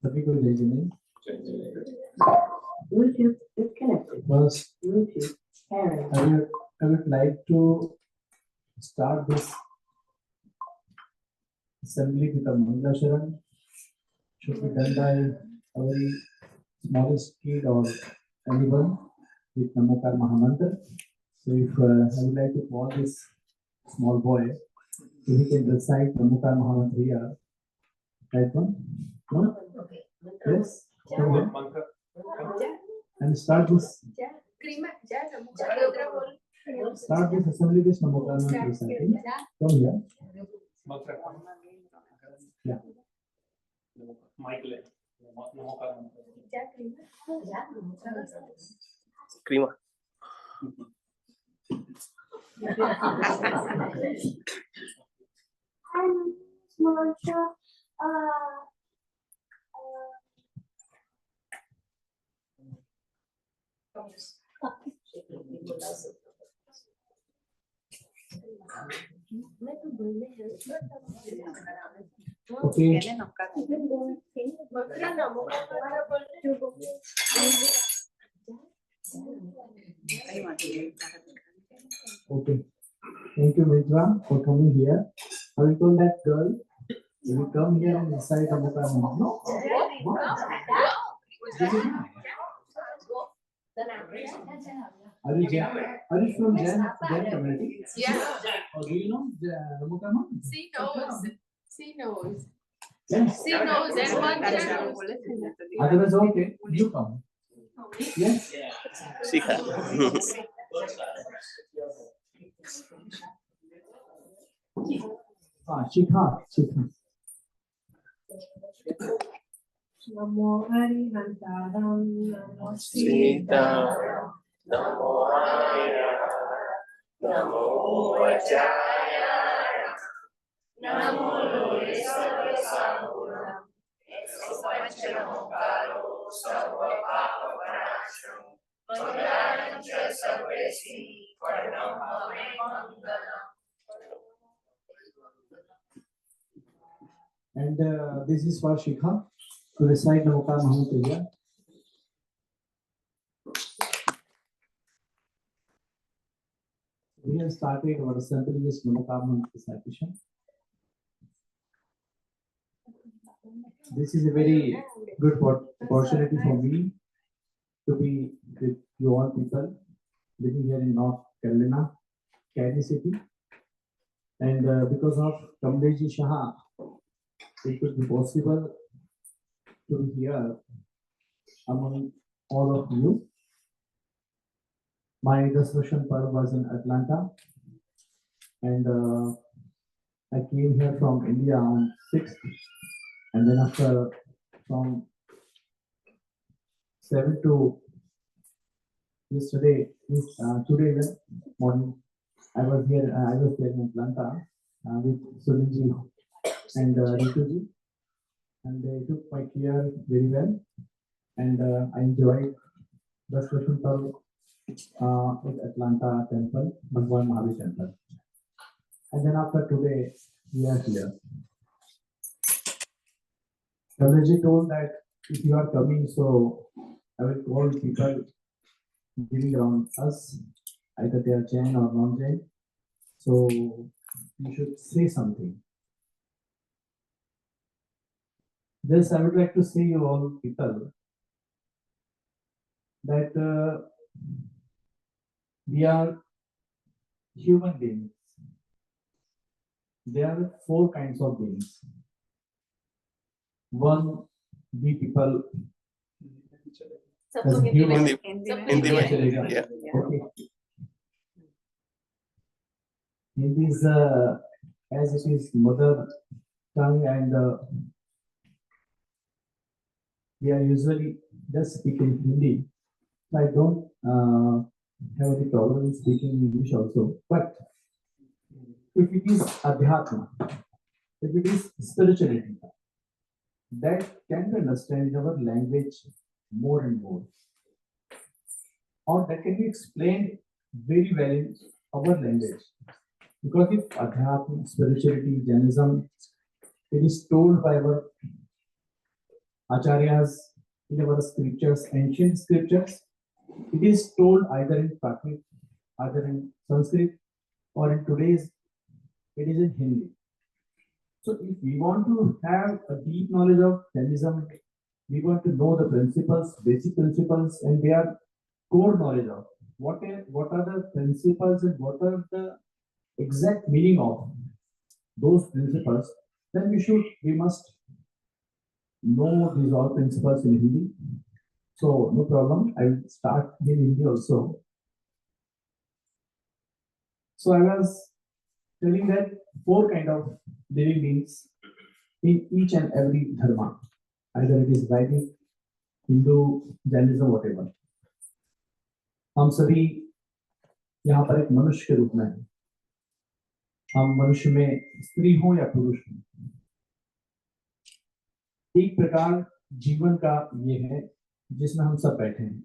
सभी को जय जय। Bluetooth disconnected. First, Bluetooth pairing. I would like to start this assembly with a Mangala Sharan. Should be done by a very smallest kid or anyone with Namokar Mahamantra. So if I would like to call this small boy, so he can recite Namokar Mahamantra here. Right one? No? Yes? Come here. And start this. Start this assembly with Namokar Mahamantra reciting. Come here. Yeah. Krima. Okay. Okay. Thank you, Mitra, for coming here. I will tell that girl, you will come here and recite Namokar Mahamantra. No? Are you Jain? Are you from Jain community? Yeah. Or do you know Namokar Mahamantra? She knows. She knows. Yes. She knows everyone. Otherwise, okay, you come. Yes. Sikha. Shikha. Namo Harihantaram, Namo Sita. Namo Haya. Namo Vajaya. Namo Loe Sarva Samuram. Eksavanchalamokaro Sarva Papa Panasham. Mangalam Cha Sarvesi. Paranam Bhave Mangalam. And this is for Shikha to recite Namokar Mahamantra here. We have started our assembly with Namokar Mahamantra recitation. This is a very good opportunity for me to be with you all people living here in North Carolina, Cary City. And because of Kamleji Shah, it could be possible to be here among all of you. My Dasrashan Parv was in Atlanta, and I came here from India on 6th, and then after from 7 to yesterday, today morning, I was there in Atlanta with Sulinji and Rituji, and they took my care very well, and I enjoyed the Dasrashan Parv at Atlanta Temple, Bhagwan Mahavir Temple. And then after today, we are here. Kamleji told that if you are coming, so I will call people living around us, either they are Jain or non-Jain. So you should say something. This I would like to say you all people that we are human beings. There are 4 kinds of beings. One, we people as human. Hindi mein. Yeah. Okay. Hindi is as it is mother tongue, and we are usually just speaking Hindi. So I don't have any problem in speaking English also. But if it is adhyatma, if it is spirituality, that can be understood in our language more and more, or that can be explained very well in our language. Because if Adhyatma, spirituality, Jainism, it is told by our Acharyas in our scriptures, ancient scriptures. It is told either in Prakrit, either in Sanskrit, or in today's, it is in Hindi. So if we want to have a deep knowledge of Jainism, we want to know the principles, basic principles, and their core knowledge of what are the principles and what are the exact meaning of those principles, then we must know these all principles in Hindi. So no problem, I will start in Hindi also. So I was telling that 4 kind of living beings in each and every dharma, either it is Vedic, Hindu, Jainism, whatever. हम सभी यहाँ पर एक मनुष्य के रूप में हैं. हम मनुष्य में स्त्री हो या पुरुष हो, एक प्रकार जीवन का ये है जिसमें हम सब बैठे हैं.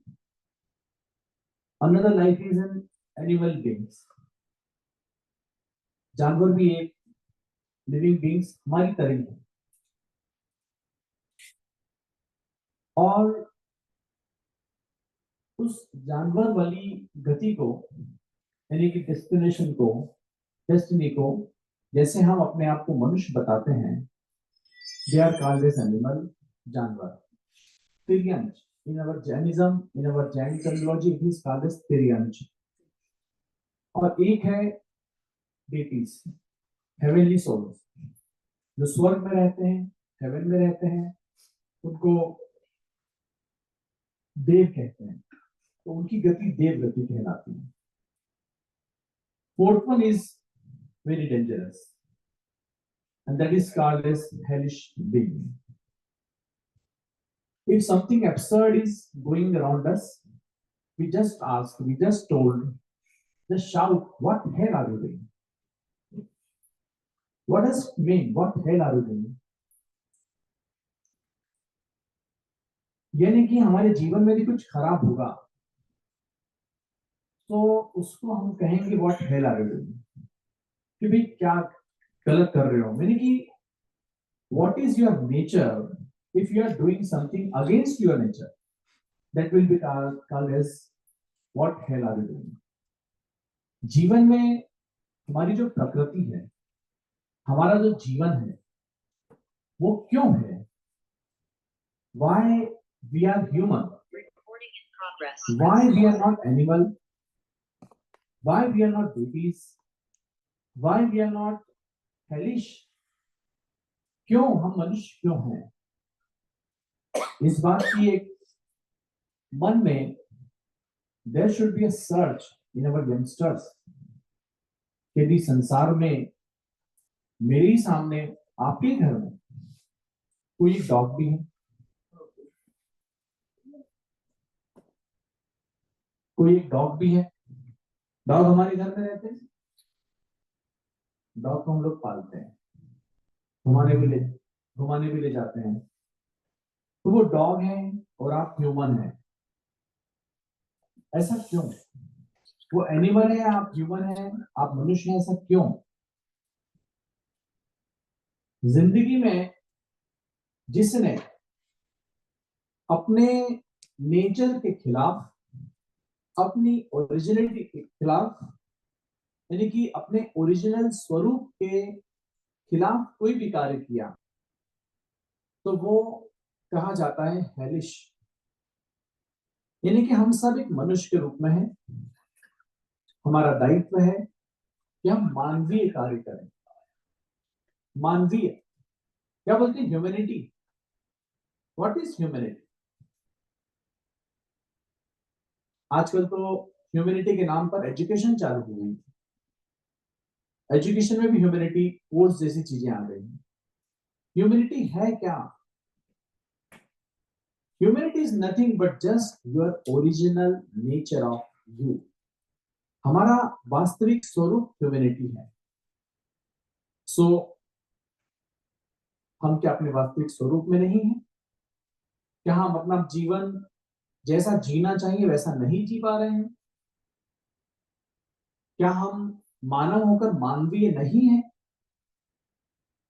Another life is an animal beings. जानवर भी एक लिविंग बींग्स हमारी तरह है. और उस जानवर वाली गति को, यानी कि डेस्टिनेशन को, डेस्टिनी को, जैसे हम अपने आप को मनुष्य बताते हैं, they are called as animal, जानवर. तिर्यंच in our Jainism, in our Jain terminology, it is called as तिर्यंच. और एक है deities, heavenly souls, जो स्वर्ग में रहते हैं, हेवन में रहते हैं, उनको देव कहते हैं. तो उनकी गति देव गति कहलाती है. 4th one is very dangerous, and that is called as hellish being. If something absurd is going around us, we just ask, we just told, just shout, what the hell are you doing? What does it mean? What the hell are you doing? यानी कि हमारे जीवन में भी कुछ खराब होगा तो उसको हम कहेंगे what hell are you doing? कि भाई क्या गलत कर रहे हो. यानी कि what is your nature if you are doing something against your nature? That will be called as what hell are you doing? जीवन में हमारी जो प्रकृति है, हमारा जो जीवन है, वो क्यों है? Why we are human? Recording in progress. Why we are not animal? Why we are not babies? Why we are not hellish? क्यों हम मनुष्य क्यों हैं? इस बात की एक मन में there should be a search in our youngsters. यदि संसार में मेरे ही सामने आपके घर में कोई डॉग भी है, कोई एक डॉग भी है. डॉग हमारे घर में रहते हैं. डॉग को हम लोग पालते हैं, घुमाने भी ले जाते हैं. तो वो डॉग है और आप ह्यूमन है. ऐसा क्यों? वो एनिमल है, आप ह्यूमन है, आप मनुष्य हैं. ऐसा क्यों? जिंदगी में जिसने अपने नेचर के खिलाफ, अपनी ओरिजिनलिटी के खिलाफ, यानी कि अपने ओरिजिनल स्वरूप के खिलाफ कोई भी कार्य किया तो वो कहा जाता है हेलिश. यानी कि हम सब एक मनुष्य के रूप में हैं. हमारा दायित्व है कि हम मानवीय कार्य करें. मानवीय क्या बोलते हैं? ह्यूमैनिटी. What is humanity? आजकल तो ह्यूमैनिटी के नाम पर एजुकेशन चालू हो गई. एजुकेशन में भी ह्यूमैनिटी कोर्स जैसी चीजें आ गई. ह्यूमैनिटी है क्या? Humanity is nothing but just your original nature of you. हमारा वास्तविक स्वरूप ह्यूमैनिटी है. सो हम क्या अपने वास्तविक स्वरूप में नहीं हैं? क्या हम अपना जीवन जैसा जीना चाहिए वैसा नहीं जी पा रहे हैं? क्या हम मानव होकर मानवीय नहीं है?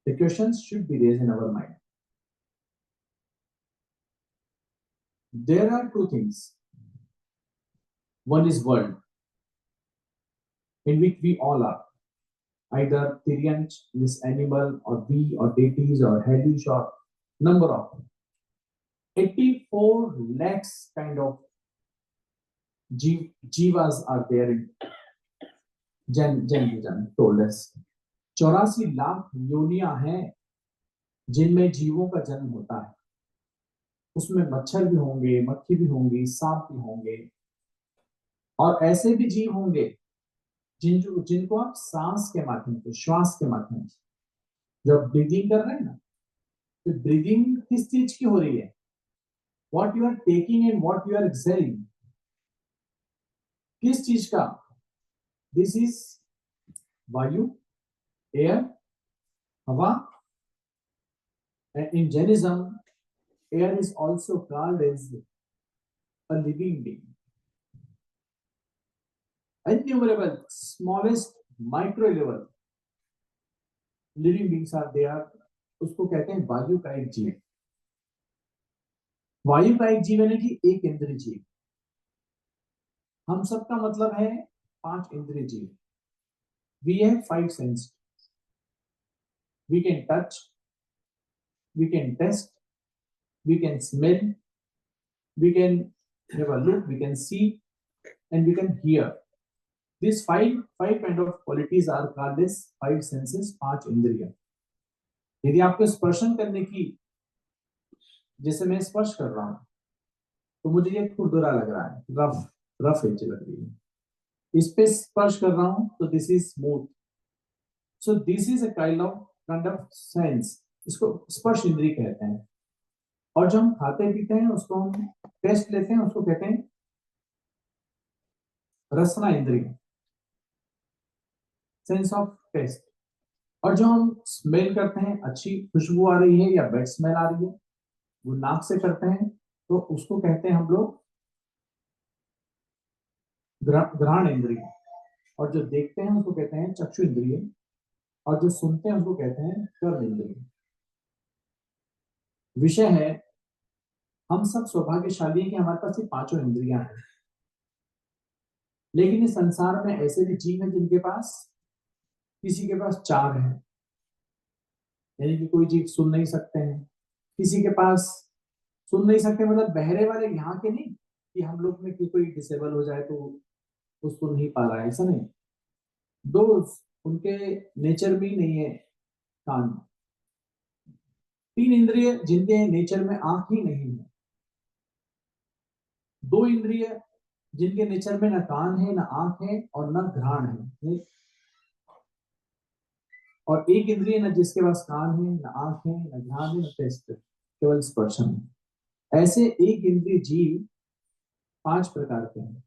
The questions should be raised in our mind. There are two things. One is world, in which we all are. Either Tiryans, this animal, or we, or deities, or hellish, or number of 84 lakhs kind of jivas are there in Jan told us. 84 lakh योनियां हैं जिनमें जीवों का जन्म होता है। उसमें मच्छर भी होंगे, मक्खी भी होंगी, सांप भी होंगे, और ऐसे भी जीव होंगे जिनको आप सांस के माध्यम से, श्वास के माध्यम से, जब ब्रीदिंग कर रहे हैं ना, तो ब्रीदिंग किस चीज की हो रही है? What you are taking and what you are exhaling, किस चीज का? दिस इज वायु, एयर, हवा। And in Jainism, air is also called as a living being. Innumerable, smallest micro level living beings are there. उसको कहते हैं वायु का एक जीव। वायु का एक जीव यानी कि एक इंद्रिय जीव। हम सबका मतलब है 5 इंद्रिय जीव। We have 5 senses. We can touch, we can taste, we can smell, we can have a look, we can see, and we can hear. These five kind of qualities are called as 5 senses, 5 इंद्रिय। यदि आपको स्पर्शन करने की, जैसे मैं स्पर्श कर रहा हूं, तो मुझे ये खुरदुरा लग रहा है, रफ एज लग रही है। इस पे स्पर्श कर रहा हूं तो this is smooth. So this is a kind of sense, इसको स्पर्श इंद्रिय कहते हैं। और जब हम खाते पीते हैं, उसको हम टेस्ट लेते हैं, उसको कहते हैं रसना इंद्रिय, सेंस ऑफ टेस्ट। और जो हम स्मेल करते हैं, अच्छी खुशबू आ रही है या बैड स्मेल आ रही है, वो नाक से करते हैं, तो उसको कहते हैं हम लोग घ्राण इंद्रिय। और जो देखते हैं उसको कहते हैं चक्षु इंद्रिय, और जो सुनते हैं उसको कहते हैं कर्म इंद्रिय। विषय है, हम सब सौभाग्यशाली हैं कि हमारे पास ये 5 इंद्रियां हैं। लेकिन इस संसार में ऐसे भी जीव हैं जिनके पास, किसी के पास 4 है, यानी कि कोई जीव सुन नहीं सकते हैं, किसी के पास सुन नहीं सकते मतलब बहरे वाले यहाँ के नहीं कि हम लोग में कोई डिसेबल हो जाए तो वो सुन नहीं पा रहा है, ऐसा नहीं। दो, उनके नेचर में ही नहीं है कान। 3 इंद्रिय जिनके नेचर में आंख ही नहीं है। 2 इंद्रिय जिनके नेचर में न कान है, न आंख है, और न घ्राण है। और 1 इंद्रिय न जिसके पास कान है, न आंख है, न घ्राण है, न टेस्ट, केवल स्पर्शन है। ऐसे 1 इंद्रिय जीव 5 प्रकार के हैं,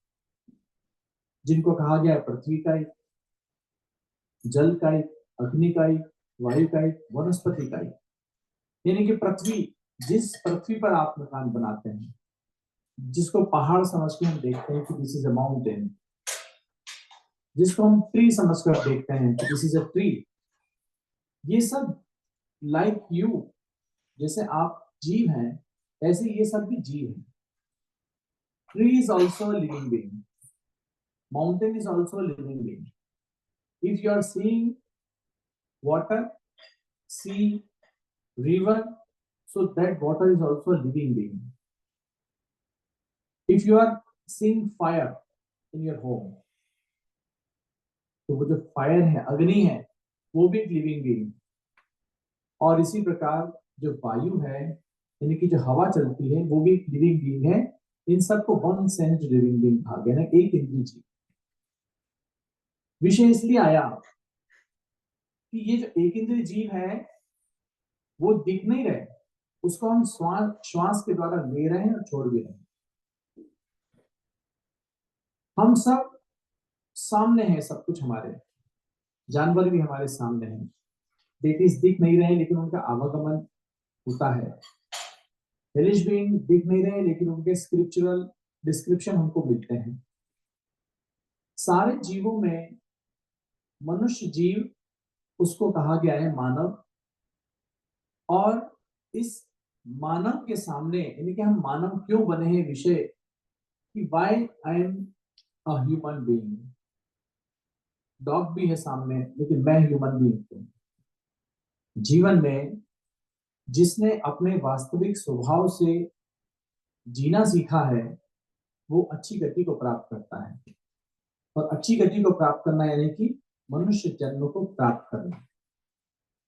जिनको कहा गया है पृथ्वी का एक, जल का एक, अग्नि का एक, वायु का एक, वनस्पति का एक। यानी कि पृथ्वी, जिस पृथ्वी पर आप मकान बनाते हैं, जिसको पहाड़ समझ के हम देखते हैं कि दिस इज अ माउंटेन, जिसको हम ट्री समझकर देखते हैं कि दिस इज अ ट्री, ये सब लाइक यू, जैसे आप जीव हैं ऐसे ये सब भी जीव हैं। Tree is also living being, mountain is also living being. If you are seeing water, sea, river, so that water is also a living being. If you are seeing fire in your home, तो वो जो fire है, अग्नि है, वो भी एक living being. और इसी प्रकार जो वायु है, यानी कि जो हवा चलती है, वो भी एक लिविंग बीइंग है। इन सबको 1 सेंस लिविंग बीइंग कहा गया है, एक इंद्रिय जीव। विषय इसलिए आया कि ये जो एक इंद्रिय जीव है वो दिख नहीं रहे, उसको हम श्वास के द्वारा ले रहे हैं और छोड़ भी रहे हैं। हम सब सामने हैं, सब कुछ हमारे, जानवर भी हमारे सामने हैं। डेटिस दिख नहीं रहे लेकिन उनका आवागमन होता है। हेलिश बीइंग दिख नहीं रहे लेकिन उनके स्क्रिप्चुरल डिस्क्रिप्शन हमको मिलते हैं। सारे जीवों में मनुष्य जीव, उसको कहा गया है मानव। और इस मानव के सामने, यानी कि हम मानव क्यों बने हैं, विषय कि why I am a human being. Dog भी है सामने, लेकिन मैं ह्यूमन बीइंग हूं। जीवन में जिसने अपने वास्तविक स्वभाव से जीना सीखा है, वो अच्छी गति को प्राप्त करता है। और अच्छी गति को प्राप्त करना यानी कि मनुष्य जन्म को प्राप्त करना।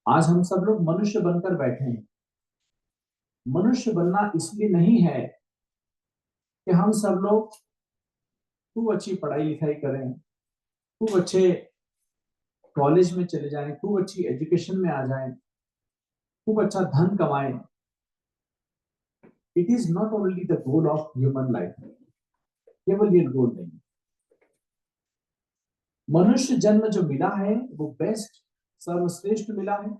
आज हम सब लोग मनुष्य बनकर बैठे हैं। मनुष्य बनना इसलिए नहीं है कि हम सब लोग खूब अच्छी पढ़ाई लिखाई करें, खूब अच्छे कॉलेज में चले जाएं, खूब अच्छी एजुकेशन में आ जाएं, खूब अच्छा धन कमाएं। It is not only the goal of human life. केवल ये गोल नहीं। मनुष्य जन्म जो मिला है वो बेस्ट, सर्वश्रेष्ठ मिला है।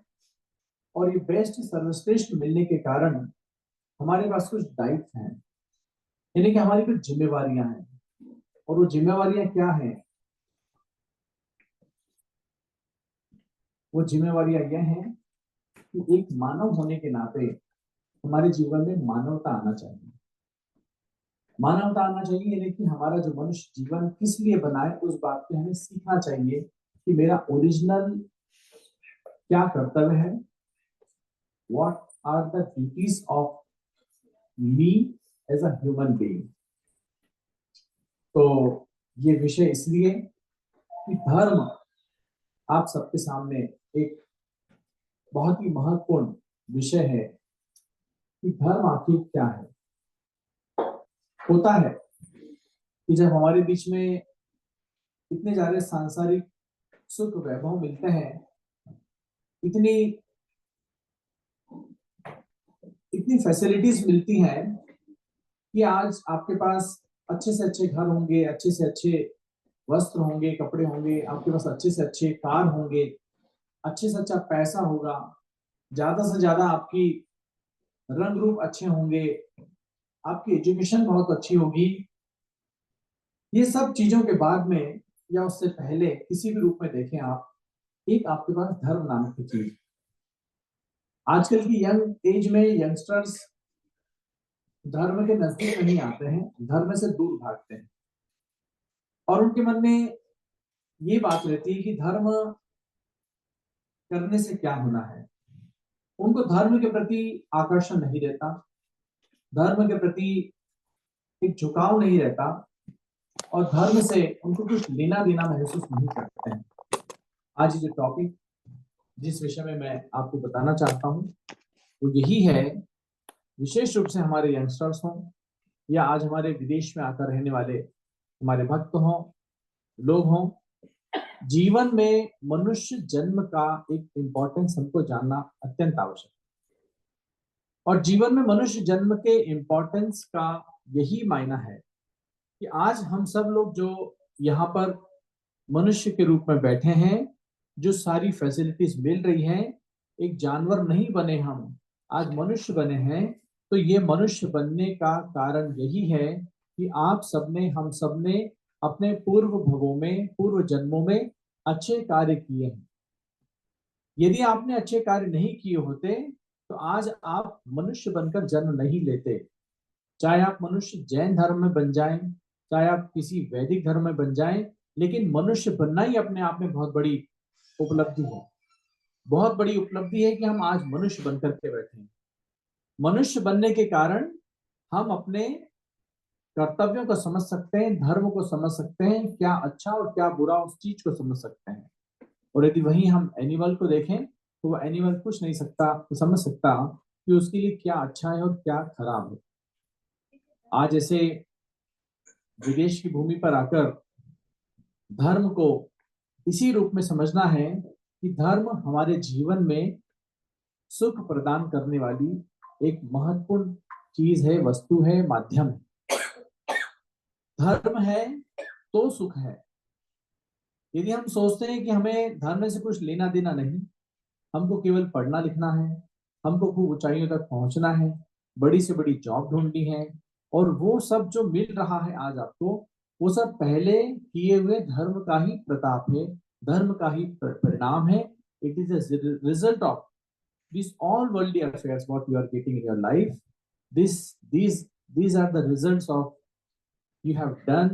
और ये बेस्ट सर्वश्रेष्ठ मिलने के कारण हमारे पास कुछ दायित्व हैं, यानी कि हमारी कुछ जिम्मेवारियां हैं। और वो जिम्मेवारियां क्या हैं? वो जिम्मेवारियां यह हैं कि एक मानव होने के नाते हमारे जीवन में मानवता आना चाहिए। मानवता आना चाहिए यानी कि हमारा जो मनुष्य जीवन किस लिए बना है, उस बात पे हमें सीखना चाहिए कि मेरा ओरिजिनल क्या कर्तव्य है, what are the duties of me as a human being. तो ये विषय इसलिए कि धर्म आप सबके सामने एक बहुत ही महत्वपूर्ण विषय है कि धर्म आखिर क्या है। होता है कि जब हमारे बीच में इतने ज्यादा सांसारिक सुख वैभव मिलते हैं, इतनी इतनी फैसिलिटीज मिलती हैं कि आज आपके पास अच्छे से अच्छे घर होंगे, अच्छे से अच्छे वस्त्र होंगे, कपड़े होंगे, आपके पास अच्छे से अच्छे कार होंगे, अच्छे से अच्छा पैसा होगा, ज्यादा से ज्यादा आपकी रंग रूप अच्छे होंगे, आपकी एजुकेशन बहुत अच्छी होगी। ये सब चीजों के बाद में या उससे पहले किसी भी रूप में देखें आप, एक आपके पास धर्म नामक की चीज। आजकल की यंग एज में यंगस्टर्स धर्म के नजदीक नहीं आते हैं, धर्म से दूर भागते हैं। और उनके मन में ये बात रहती है कि धर्म करने से क्या होना है। उनको धर्म के प्रति आकर्षण नहीं रहता, धर्म के प्रति एक झुकाव नहीं रहता, और धर्म से उनको कुछ लेना देना महसूस नहीं करते हैं। आज जो टॉपिक, जिस विषय में मैं आपको बताना चाहता हूँ, वो यही है। विशेष रूप से हमारे यंगस्टर्स हों या आज हमारे विदेश में आकर रहने वाले हमारे भक्त हों, लोग हों, जीवन में मनुष्य जन्म का एक इम्पोर्टेंस हमको जानना अत्यंत आवश्यक है। और जीवन में मनुष्य जन्म के इम्पोर्टेंस का यही मायना है कि आज हम सब लोग जो यहाँ पर मनुष्य के रूप में बैठे हैं, जो सारी फैसिलिटीज मिल रही हैं, एक जानवर नहीं बने हम, आज मनुष्य बने हैं। तो ये मनुष्य बनने का कारण यही है कि आप सबने, हम सबने अपने पूर्व भवों में, पूर्व जन्मों में अच्छे कार्य किए हैं। यदि आपने अच्छे कार्य नहीं किए होते तो आज आप मनुष्य बनकर जन्म नहीं लेते। चाहे आप मनुष्य जैन धर्म में बन जाएं, चाहे आप किसी वैदिक धर्म में बन जाएं, लेकिन मनुष्य बनना ही अपने आप में बहुत बड़ी उपलब्धि है। बहुत बड़ी उपलब्धि है कि हम आज मनुष्य बनकर के बैठे हैं। मनुष्य बनने के कारण हम अपने कर्तव्यों को समझ सकते हैं, धर्म को समझ सकते हैं, क्या अच्छा और क्या बुरा उस चीज को समझ सकते हैं। और यदि वही हम एनिमल को देखें तो वो एनिमल कुछ नहीं सकता, तो समझ सकता कि उसके लिए क्या अच्छा है और क्या खराब है। आज ऐसे विदेश की भूमि पर आकर धर्म को इसी रूप में समझना है कि धर्म हमारे जीवन में सुख प्रदान करने वाली एक महत्वपूर्ण चीज है, वस्तु है, माध्यम है। धर्म है तो सुख है। यदि हम सोचते हैं कि हमें धर्म से कुछ लेना देना नहीं, हमको केवल पढ़ना लिखना है, हमको खूब ऊंचाइयों तक पहुंचना है, बड़ी से बड़ी जॉब ढूंढनी है, और वो सब जो मिल रहा है आज आपको, वो सब पहले किए हुए धर्म का ही प्रताप है, धर्म का ही परिणाम है. It is a result of these all worldly affairs what you are getting in your life. These are the results of you have done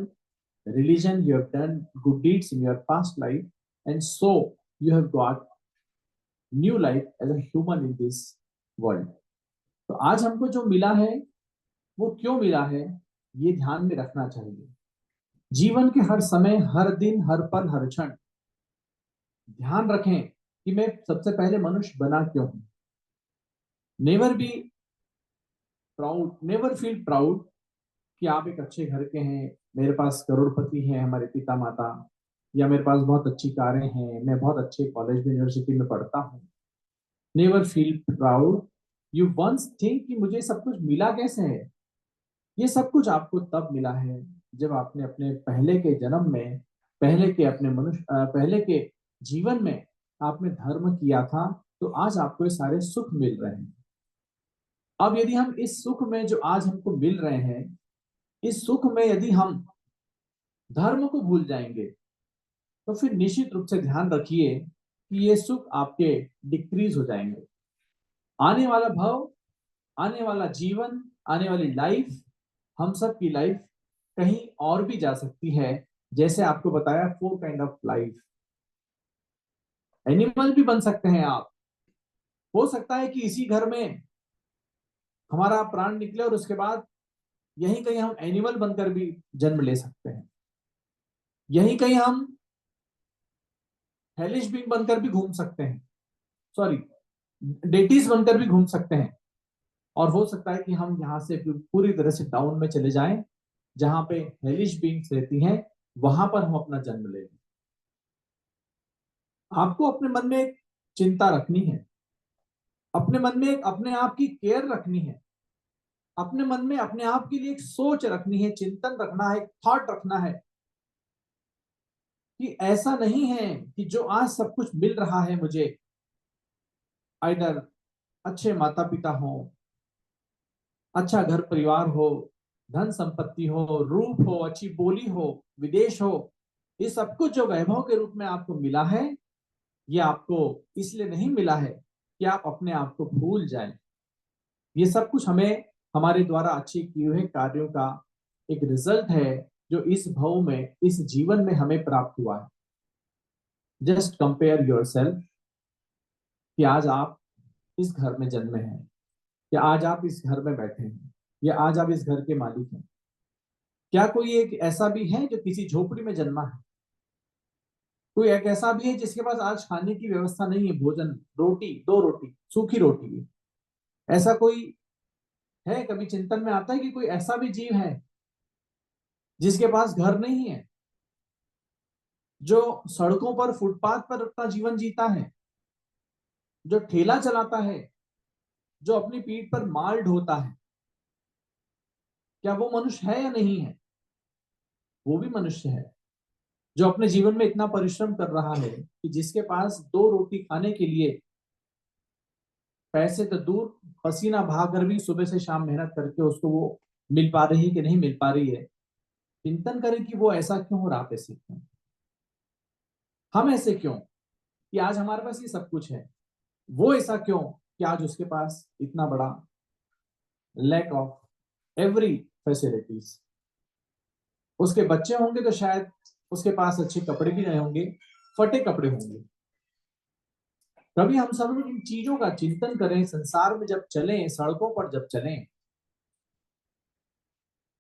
religion, you have done good deeds in your past life, and so you have got new life as a human in this world. तो आज हमको जो मिला है वो क्यों मिला है ये ध्यान में रखना चाहिए. जीवन के हर समय, हर दिन, हर पल, हर क्षण ध्यान रखें कि मैं सबसे पहले मनुष्य बना क्यों हूं. Never be proud, never feel proud कि आप एक अच्छे घर के हैं, मेरे पास करोड़पति हैं हमारे पिता माता, या मेरे पास बहुत अच्छी कारें हैं, मैं बहुत अच्छे कॉलेज में यूनिवर्सिटी में पढ़ता हूँ. Never feel proud. You once think कि मुझे सब कुछ मिला कैसे है. ये सब कुछ आपको तब मिला है जब आपने अपने पहले के जन्म में, पहले के जीवन में आपने धर्म किया था, तो आज आपको ये सारे सुख मिल रहे हैं. अब यदि हम इस सुख में जो आज हमको मिल रहे हैं, इस सुख में यदि हम धर्म को भूल जाएंगे तो फिर निश्चित रूप से ध्यान रखिए कि ये सुख आपके डिक्रीज हो जाएंगे. आने वाला भव, आने वाला जीवन, आने वाली लाइफ, हम सब की लाइफ कहीं और भी जा सकती है. जैसे आपको बताया 4 काइंड ऑफ लाइफ. एनिमल भी बन सकते हैं आप. हो सकता है कि इसी घर में हमारा प्राण निकले और उसके बाद यहीं कहीं हम एनिमल बनकर भी जन्म ले सकते हैं. यहीं कहीं हम हेलिश बींग बनकर भी घूम सकते हैं, सॉरी डेटीज बनकर भी घूम सकते हैं. और हो सकता है कि हम यहाँ से पूरी तरह से डाउन में चले जाएं, जहां पे हेलिश बींग्स रहती हैं, वहां पर हम अपना जन्म ले लें. आपको अपने मन में एक चिंता रखनी है, अपने मन में एक अपने आप की केयर रखनी है, अपने मन में अपने आप के लिए एक सोच रखनी है, चिंतन रखना है, थॉट रखना है कि ऐसा नहीं है कि जो आज सब कुछ मिल रहा है मुझे, आइदर अच्छे माता पिता हो, अच्छा घर परिवार हो, धन संपत्ति हो, रूप हो, अच्छी बोली हो, विदेश हो, ये सब कुछ जो वैभव के रूप में आपको मिला है, ये आपको इसलिए नहीं मिला है कि आप अपने आप को भूल जाएं. ये सब कुछ हमें हमारे द्वारा अच्छे किए हुए कार्यों का एक रिजल्ट है जो इस भव में, इस जीवन में हमें प्राप्त हुआ है. जस्ट कंपेयर योरसेल्फ कि आज आप इस घर में जन्मे हैं, या आज आप इस घर में बैठे हैं, या आज आप इस घर के मालिक हैं. क्या कोई एक ऐसा भी है जो किसी झोपड़ी में जन्मा है? कोई एक ऐसा भी है जिसके पास आज खाने की व्यवस्था नहीं है, भोजन, रोटी, 2 रोटी, सूखी रोटी है? ऐसा कोई है? कभी चिंतन में आता है कि कोई ऐसा भी जीव है जिसके पास घर नहीं है, जो सड़कों पर, फुटपाथ पर अपना जीवन जीता है, जो ठेला चलाता है, जो अपनी पीठ पर माल ढोता है? क्या वो मनुष्य है या नहीं है? वो भी मनुष्य है, जो अपने जीवन में इतना परिश्रम कर रहा है कि जिसके पास 2 रोटी खाने के लिए पैसे तो दूर, पसीना बहाकर भी सुबह से शाम मेहनत करके उसको वो मिल पा रही है कि नहीं मिल पा रही है. चिंतन करें कि वो ऐसा क्यों और आप ऐसे क्यों, हम ऐसे क्यों कि आज हमारे पास ये सब कुछ है. वो ऐसा क्यों कि आज उसके पास इतना बड़ा लैक ऑफ एवरी फैसिलिटीज. उसके बच्चे होंगे तो शायद उसके पास अच्छे कपड़े भी नहीं होंगे, फटे कपड़े होंगे. कभी हम सब लोग इन चीजों का चिंतन करें. संसार में जब चलें, सड़कों पर जब चलें,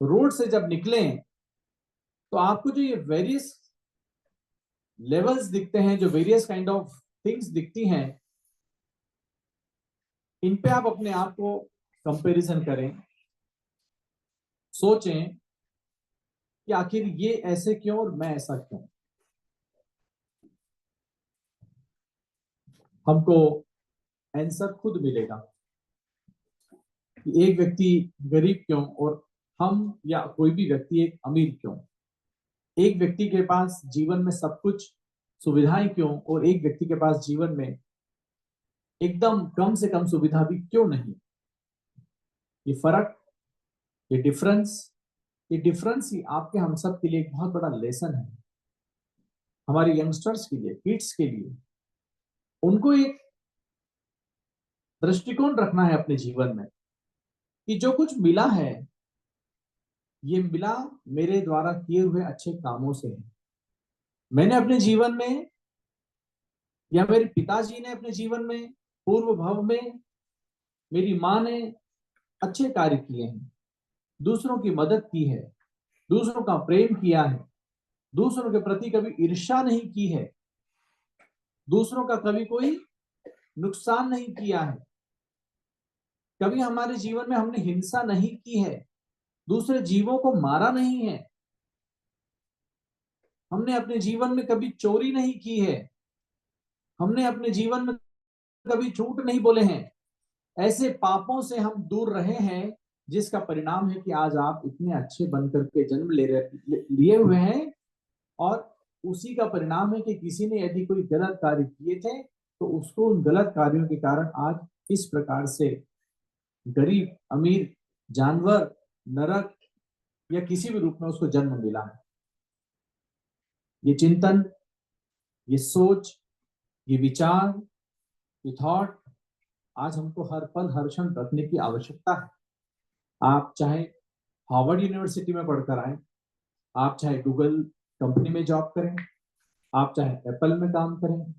रोड से जब निकलें, तो आपको जो ये वेरियस लेवल्स दिखते हैं, जो वेरियस काइंड ऑफ थिंग्स दिखती हैं, इन पे आप अपने आप को कंपैरिजन करें, सोचें कि आखिर ये ऐसे क्यों और मैं ऐसा क्यों. हमको आंसर खुद मिलेगा कि एक व्यक्ति गरीब क्यों और हम या कोई भी व्यक्ति एक अमीर क्यों. एक व्यक्ति के पास जीवन में सब कुछ सुविधाएं क्यों और एक व्यक्ति के पास जीवन में एकदम कम से कम सुविधा भी क्यों नहीं. ये फर्क, ये डिफरेंस ही आपके हम सब के लिए एक बहुत बड़ा लेसन है. हमारे यंगस्टर्स के लिए, किड्स के लिए, उनको एक दृष्टिकोण रखना है अपने जीवन में कि जो कुछ मिला है ये मिला मेरे द्वारा किए हुए अच्छे कामों से है। मैंने अपने जीवन में या मेरे पिताजी ने अपने जीवन में, पूर्व भव में मेरी माँ ने अच्छे कार्य किए हैं, दूसरों की मदद की है, दूसरों का प्रेम किया है, दूसरों के प्रति कभी ईर्ष्या नहीं की है, दूसरों का कभी कोई नुकसान नहीं किया है, कभी हमारे जीवन में हमने हिंसा नहीं की है, दूसरे जीवों को मारा नहीं है, हमने अपने जीवन में कभी चोरी नहीं की है, हमने अपने जीवन में कभी झूठ नहीं बोले हैं। ऐसे पापों से हम दूर रहे हैं, जिसका परिणाम है कि आज आप इतने अच्छे बनकर के जन्म लिए हुए हैं। और उसी का परिणाम है कि किसी ने यदि कोई गलत कार्य किए थे तो उसको उन गलत कार्यों के कारण आज इस प्रकार से गरीब, अमीर, जानवर, नरक या किसी भी रूप में उसको जन्म मिला है। ये चिंतन, ये सोच, ये विचार, ये थॉट आज हमको हर पल हर क्षण रखने की आवश्यकता है। आप चाहे हार्वर्ड यूनिवर्सिटी में पढ़कर आए, आप चाहे गूगल कंपनी में जॉब करें, आप चाहे एप्पल में काम करें,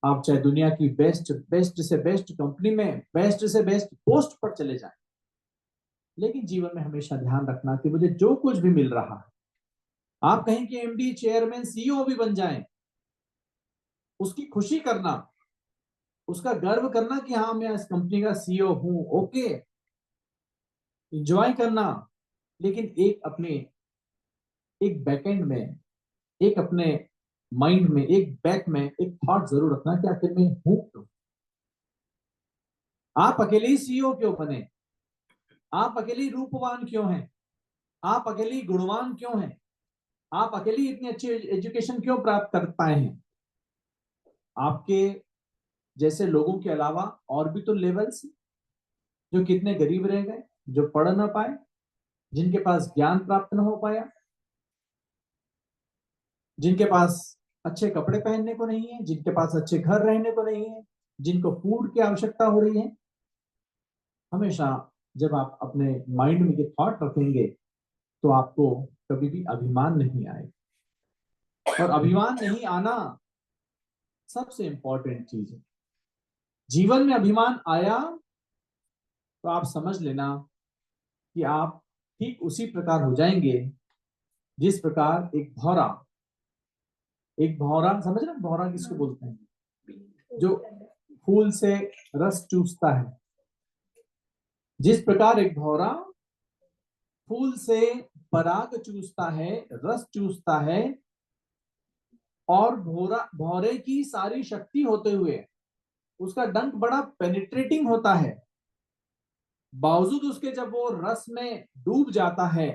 आप चाहे दुनिया की बेस्ट से बेस्ट कंपनी में बेस्ट से बेस्ट पोस्ट पर चले जाएं, लेकिन जीवन में हमेशा ध्यान रखना कि मुझे जो कुछ भी मिल रहा है, आप कहीं के एमडी, चेयरमैन, सीईओ भी बन जाएं, उसकी खुशी करना, उसका गर्व करना कि हाँ मैं इस कंपनी का सीईओ हूं, ओके, एंजॉय करना, लेकिन एक बैकएंड में, एक अपने माइंड में, एक बैक में एक थॉट जरूर रखना कि आखिर मैं हूं क्यों। आप अकेले ही सीईओ क्यों बने? आप अकेले ही रूपवान क्यों हैं? आप अकेले ही गुणवान क्यों हैं? आप अकेले ही इतनी अच्छी एजुकेशन क्यों प्राप्त कर पाए हैं? आपके जैसे लोगों के अलावा और भी तो लेवल्स जो कितने गरीब रह गए, जो पढ़ ना पाए, जिनके पास ज्ञान प्राप्त न हो पाया, जिनके पास अच्छे कपड़े पहनने को नहीं है, जिनके पास अच्छे घर रहने को नहीं है, जिनको फूड की आवश्यकता हो रही है। हमेशा जब आप अपने माइंड में ये थॉट रखेंगे तो आपको कभी भी अभिमान नहीं आएगा। और अभिमान नहीं आना सबसे इंपॉर्टेंट चीज है। जीवन में अभिमान आया तो आप समझ लेना कि आप ठीक उसी प्रकार हो जाएंगे जिस प्रकार एक भौरा समझ रहे, भौरा किसको बोलते हैं? जो फूल से रस चूसता है। जिस प्रकार एक भौरा फूल से पराग चूसता है, रस चूसता है, और भौरे की सारी शक्ति होते हुए उसका डंक बड़ा पेनिट्रेटिंग होता है, बावजूद उसके जब वो रस में डूब जाता है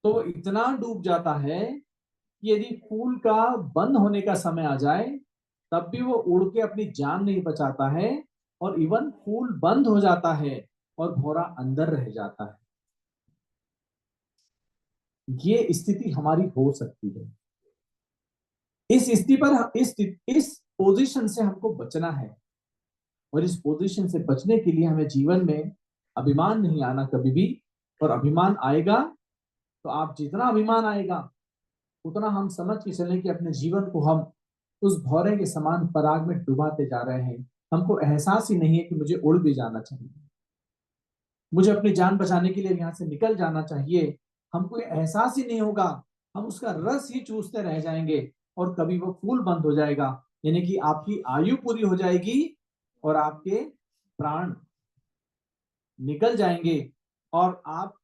तो वो इतना डूब जाता है कि यदि फूल का बंद होने का समय आ जाए तब भी वो उड़ के अपनी जान नहीं बचाता है, और इवन फूल बंद हो जाता है और भौरा अंदर रह जाता है। ये स्थिति हमारी हो सकती है। इस स्थिति पर इस पोजीशन से हमको बचना है, और इस पोजीशन से बचने के लिए हमें जीवन में अभिमान नहीं आना कभी भी। और अभिमान आएगा तो आप जितना अभिमान आएगा उतना हम समझ के चलें कि अपने जीवन को हम उस भौरे के समान पराग में डुबाते जा रहे हैं। हमको एहसास ही नहीं है कि मुझे उड़ भी जाना चाहिए, मुझे अपनी जान बचाने के लिए यहाँ से निकल जाना चाहिए। हमको एहसास ही नहीं होगा, हम उसका रस ही चूसते रह जाएंगे और कभी वो फूल बंद हो जाएगा, यानी कि आपकी आयु पूरी हो जाएगी और आपके प्राण निकल जाएंगे, और आप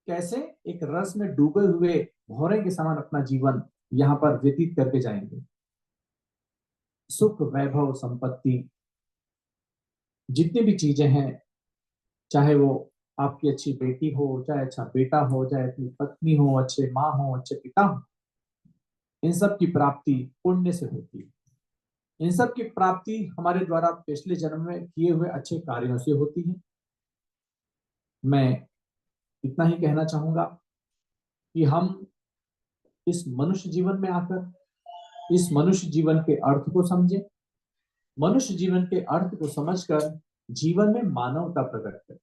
कैसे एक रस में डूबे हुए भौरे के समान अपना जीवन यहाँ पर व्यतीत करके जाएंगे। सुख, वैभव, संपत्ति, जितनी भी चीजें हैं, चाहे वो आपकी अच्छी बेटी हो, चाहे अच्छा बेटा हो, चाहे अपनी पत्नी हो, अच्छे माँ हो, अच्छे पिता हो, इन सब की प्राप्ति पुण्य से होती है। इन सब की प्राप्ति हमारे द्वारा पिछले जन्म में किए हुए अच्छे कार्यों से होती है। मैं इतना ही कहना चाहूंगा कि हम इस मनुष्य जीवन में आकर इस मनुष्य जीवन के अर्थ को समझे, मनुष्य जीवन के अर्थ को समझकर जीवन में मानवता प्रकट करें।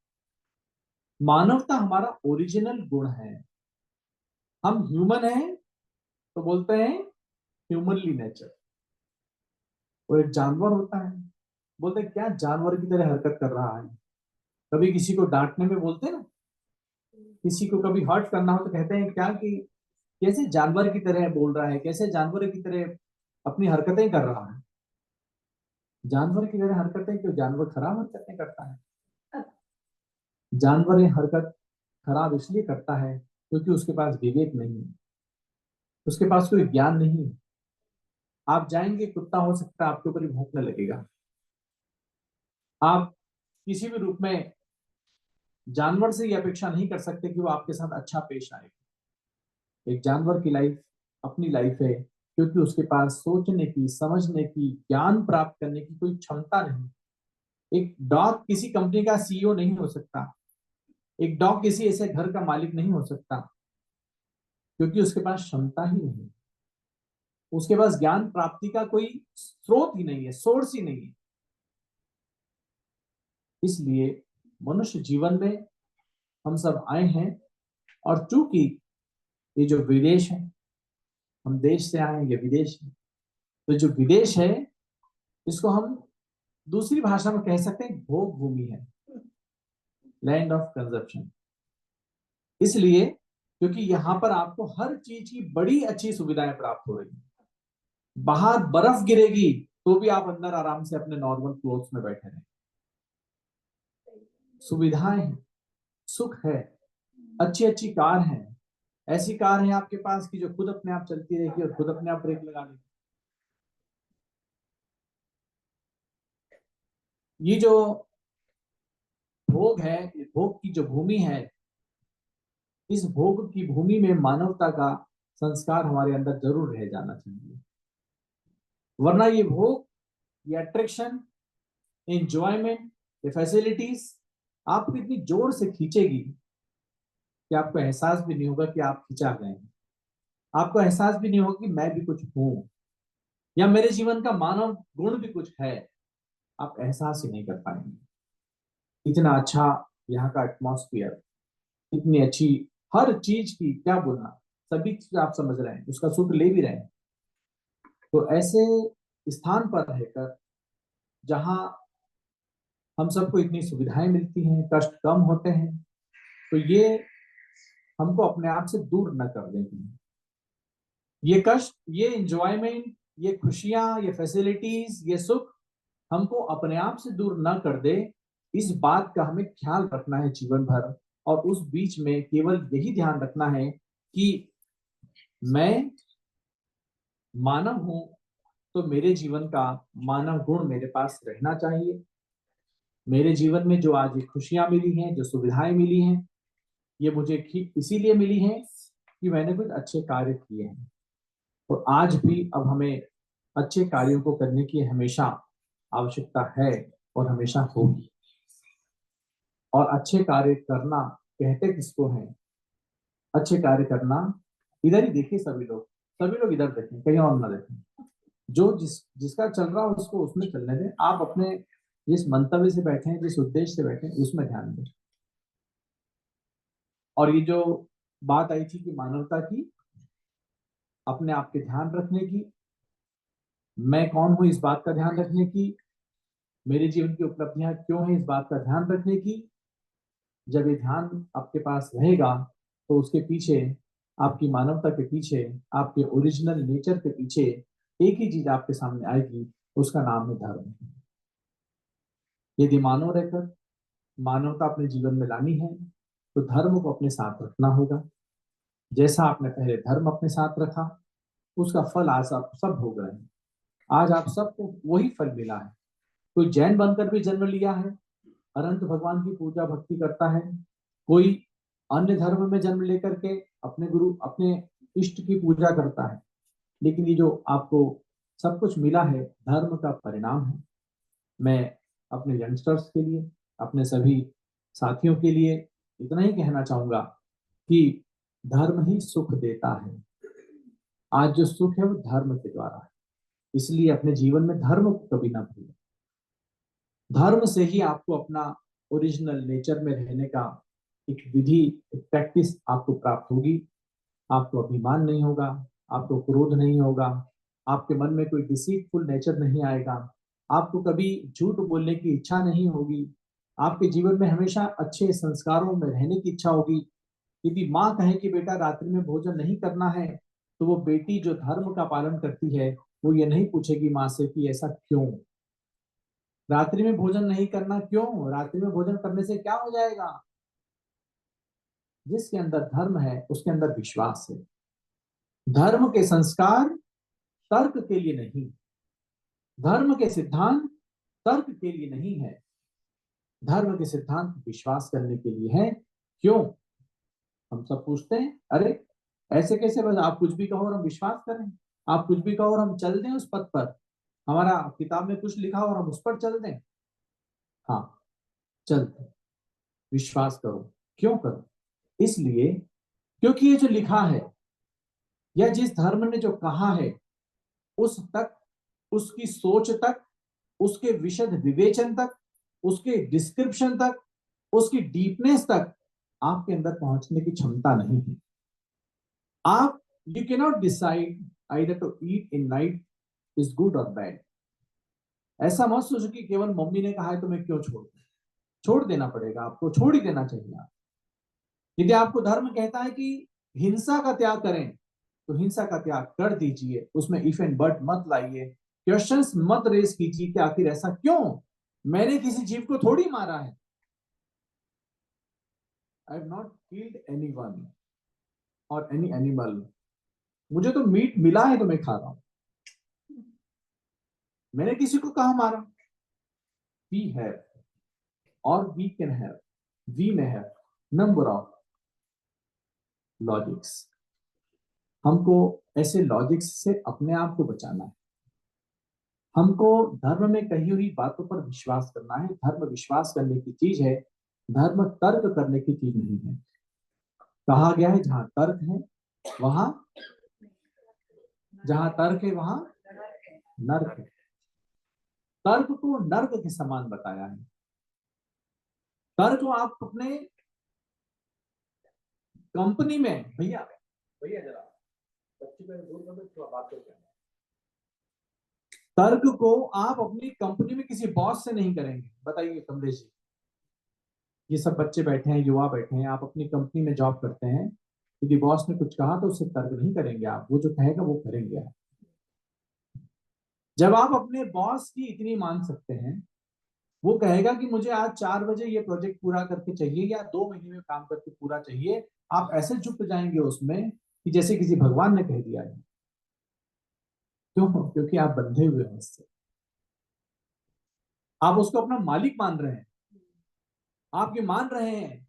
मानवता हमारा ओरिजिनल गुण है। हम ह्यूमन हैं तो बोलते हैं ह्यूमनली नेचर। वो एक जानवर होता है, बोलते हैं क्या जानवर की तरह हरकत कर रहा है। कभी किसी को डांटने में बोलते हैं ना, किसी को कभी हर्ट करना हो तो कहते हैं क्या कि कैसे जानवर की तरह बोल रहा है, कैसे जानवर की तरह अपनी हरकतें कर रहा है। जानवर की तरह हरकतें क्यों? जानवर खराब हरकतें करता है। जानवर ये हरकत खराब इसलिए करता है क्योंकि उसके पास विवेक नहीं है, उसके पास कोई ज्ञान नहीं है। आप जाएंगे, कुत्ता हो सकता है आपके ऊपर ही भौंकने लगेगा। आप किसी भी रूप में जानवर से ये अपेक्षा नहीं कर सकते कि वो आपके साथ अच्छा पेश आएगा। एक जानवर की लाइफ अपनी लाइफ है क्योंकि उसके पास सोचने की, समझने की, ज्ञान प्राप्त करने की कोई क्षमता नहीं। एक डॉग किसी कंपनी का सीईओ नहीं हो सकता, एक डॉग किसी ऐसे घर का मालिक नहीं हो सकता क्योंकि उसके पास क्षमता ही नहीं, उसके पास ज्ञान प्राप्ति का कोई स्रोत ही नहीं है, सोर्स ही नहीं है। इसलिए मनुष्य जीवन में हम सब आए हैं, और चूंकि ये जो विदेश है, हम देश से आए हैं, ये विदेश है, तो जो विदेश है इसको हम दूसरी भाषा में कह सकते हैं भोग भूमि है, लैंड ऑफ कंजप्शन। इसलिए क्योंकि यहाँ पर आपको हर चीज की बड़ी अच्छी सुविधाएं प्राप्त हो रही है। बाहर बर्फ गिरेगी तो भी आप अंदर आराम से अपने नॉर्मल क्लोथ्स में बैठे रहें। सुविधाएं हैं, सुख है, अच्छी अच्छी कार है, ऐसी कार है आपके पास कि जो खुद अपने आप चलती रहेगी और खुद अपने आप ब्रेक लगा लेगी। ये जो भोग है, भोग की जो भूमि है, इस भोग की भूमि में मानवता का संस्कार हमारे अंदर जरूर रह जाना चाहिए, वरना ये भोग, ये अट्रैक्शन, एंजॉयमेंट, ये फैसिलिटीज आपको इतनी जोर से खींचेगी कि आपको एहसास भी नहीं होगा कि आप खींचा गए हैं। आपको एहसास भी नहीं होगा कि मैं भी कुछ हूं या मेरे जीवन का मानव गुण भी कुछ है। आप एहसास ही नहीं कर पाएंगे। इतना अच्छा यहाँ का एटमॉस्फेयर, इतनी अच्छी हर चीज की क्या बोलना, सभी चीज आप समझ रहे हैं, उसका सुख ले भी रहे हैं। तो ऐसे स्थान पर रहकर जहाँ हम सबको इतनी सुविधाएं मिलती हैं, कष्ट कम होते हैं, तो ये हमको अपने आप से दूर न कर देती हैं। ये कष्ट, ये एंजॉयमेंट, ये खुशियां, ये फैसिलिटीज, ये सुख हमको अपने आप से दूर न कर दे, इस बात का हमें ख्याल रखना है जीवन भर। और उस बीच में केवल यही ध्यान रखना है कि मैं मानव हूं तो मेरे जीवन का मानव गुण मेरे पास रहना चाहिए। मेरे जीवन में जो आज ये खुशियां मिली हैं, जो सुविधाएं मिली हैं, ये मुझे इसीलिए मिली हैं कि मैंने कुछ अच्छे कार्य किए हैं। और आज भी अब हमें अच्छे कार्यों को करने की हमेशा आवश्यकता है और हमेशा होगी। और अच्छे कार्य करना कहते किसको हैं? अच्छे कार्य करना, इधर ही देखिए, सभी लोग इधर देखें, कहीं और ना देखें। जो जिसका चल रहा हो उसको उसमें चलने दें। आप अपने जिस मंतव्य से बैठे हैं, जिस उद्देश्य से बैठे हैं, उसमें ध्यान दें। और ये जो बात आई थी कि मानवता की, अपने आप के ध्यान रखने की, मैं कौन हूं इस बात का ध्यान रखने की, मेरे जीवन की उपलब्धियां क्यों हैं इस बात का ध्यान रखने की, जब ये ध्यान आपके पास रहेगा तो उसके पीछे, आपकी मानवता के पीछे, आपके ओरिजिनल नेचर के पीछे एक ही चीज आपके सामने आएगी, उसका नाम है धर्म। यदि मानव रहकर मानवता अपने जीवन में लानी है तो धर्म को अपने साथ रखना होगा। जैसा आपने पहले धर्म अपने साथ रखा, उसका फल आज आप सब भोग रहे हैं। आज आप सबको वही फल मिला है। कोई जैन बनकर भी जन्म लिया है, अनंत भगवान की पूजा भक्ति करता है। कोई अन्य धर्म में जन्म लेकर के अपने गुरु, अपने इष्ट की पूजा करता है। लेकिन ये जो आपको सब कुछ मिला है, धर्म का परिणाम है। मैं अपने यंगस्टर्स के लिए, अपने सभी साथियों के लिए इतना ही कहना चाहूंगा कि धर्म ही सुख देता है। आज जो सुख है वो धर्म के द्वारा है। इसलिए अपने जीवन में धर्म को कभी ना भूलें। धर्म से ही आपको अपना ओरिजिनल नेचर में रहने का एक विधि, एक प्रैक्टिस आपको प्राप्त होगी। आपको अभिमान नहीं होगा, आपको क्रोध नहीं होगा, आपके मन में कोई डिसीटफुल नेचर नहीं आएगा, आपको कभी झूठ बोलने की इच्छा नहीं होगी, आपके जीवन में हमेशा अच्छे संस्कारों में रहने की इच्छा होगी। यदि माँ कहे कि बेटा रात्रि में भोजन नहीं करना है, तो वो बेटी जो धर्म का पालन करती है वो ये नहीं पूछेगी माँ से कि ऐसा क्यों, रात्रि में भोजन नहीं करना क्यों, रात्रि में भोजन करने से क्या हो जाएगा। जिसके अंदर धर्म है उसके अंदर विश्वास है। धर्म के संस्कार तर्क के लिए नहीं, धर्म के सिद्धांत तर्क के लिए नहीं है, धर्म के सिद्धांत विश्वास करने के लिए है। क्यों? हम सब पूछते हैं, अरे ऐसे कैसे, बस आप कुछ भी कहो और हम विश्वास करें, आप कुछ भी कहो और हम चल दें उस पथ पर, हमारा किताब में कुछ लिखा और हम उस पर चल दें। हाँ चलते, विश्वास करो। क्यों करो? इसलिए क्योंकि ये जो लिखा है या जिस धर्म ने जो कहा है उस तक, उसकी सोच तक, उसके विशद विवेचन तक, उसके डिस्क्रिप्शन तक, उसकी डीपनेस तक आपके अंदर पहुंचने की क्षमता नहीं है। आप you can not decide either to eat in night is good और बैड। ऐसा मत सोचो कि केवल मम्मी ने कहा है तो मैं क्यों छोड़ दूं। छोड़ देना पड़ेगा आपको, छोड़ ही देना चाहिए आप। यदि आपको धर्म कहता है कि हिंसा का त्याग करें तो हिंसा का त्याग कर दीजिए, उसमें इफ एंड बट मत लाइए, क्वेश्चंस मत रेज कीजिए कि आखिर ऐसा क्यों, मैंने किसी जीव को थोड़ी मारा है। I have not killed anyone और एनी एनिमल, मुझे तो मीट मिला है तो मैं खा रहा हूं, मैंने किसी को कहा मारा। वी हैव और we can have, we may have number of logics. हमको ऐसे लॉजिक्स से अपने आप को बचाना है। हमको धर्म में कही हुई बातों पर विश्वास करना है। धर्म विश्वास करने की चीज है, धर्म तर्क करने की चीज नहीं है। कहा गया है जहां तर्क है वहां, जहां तर्क है वहां नर्क है। तर्क को नर्क के समान बताया है। तर्क को आप अपने कंपनी में, भैया भैया जरा बच्ची को दूर कर दो, थोड़ा बात करते हैं। तर्क को आप अपनी कंपनी में किसी बॉस से नहीं करेंगे। बताइए कमलेश जी, ये सब बच्चे बैठे हैं, युवा बैठे हैं, आप अपनी कंपनी में जॉब करते हैं, यदि बॉस ने कुछ कहा तो उससे तर्क नहीं करेंगे आप, वो जो कहेगा वो करेंगे आप। जब आप अपने बॉस की इतनी मान सकते हैं, वो कहेगा कि मुझे आज 4 बजे ये प्रोजेक्ट पूरा करके चाहिए या 2 महीने में काम करके पूरा चाहिए, आप ऐसे झुक जाएंगे उसमें कि जैसे किसी भगवान ने कह दिया है। क्यों? क्योंकि आप बंधे हुए हैं उससे, आप उसको अपना मालिक मान रहे हैं। आप ये मान रहे हैं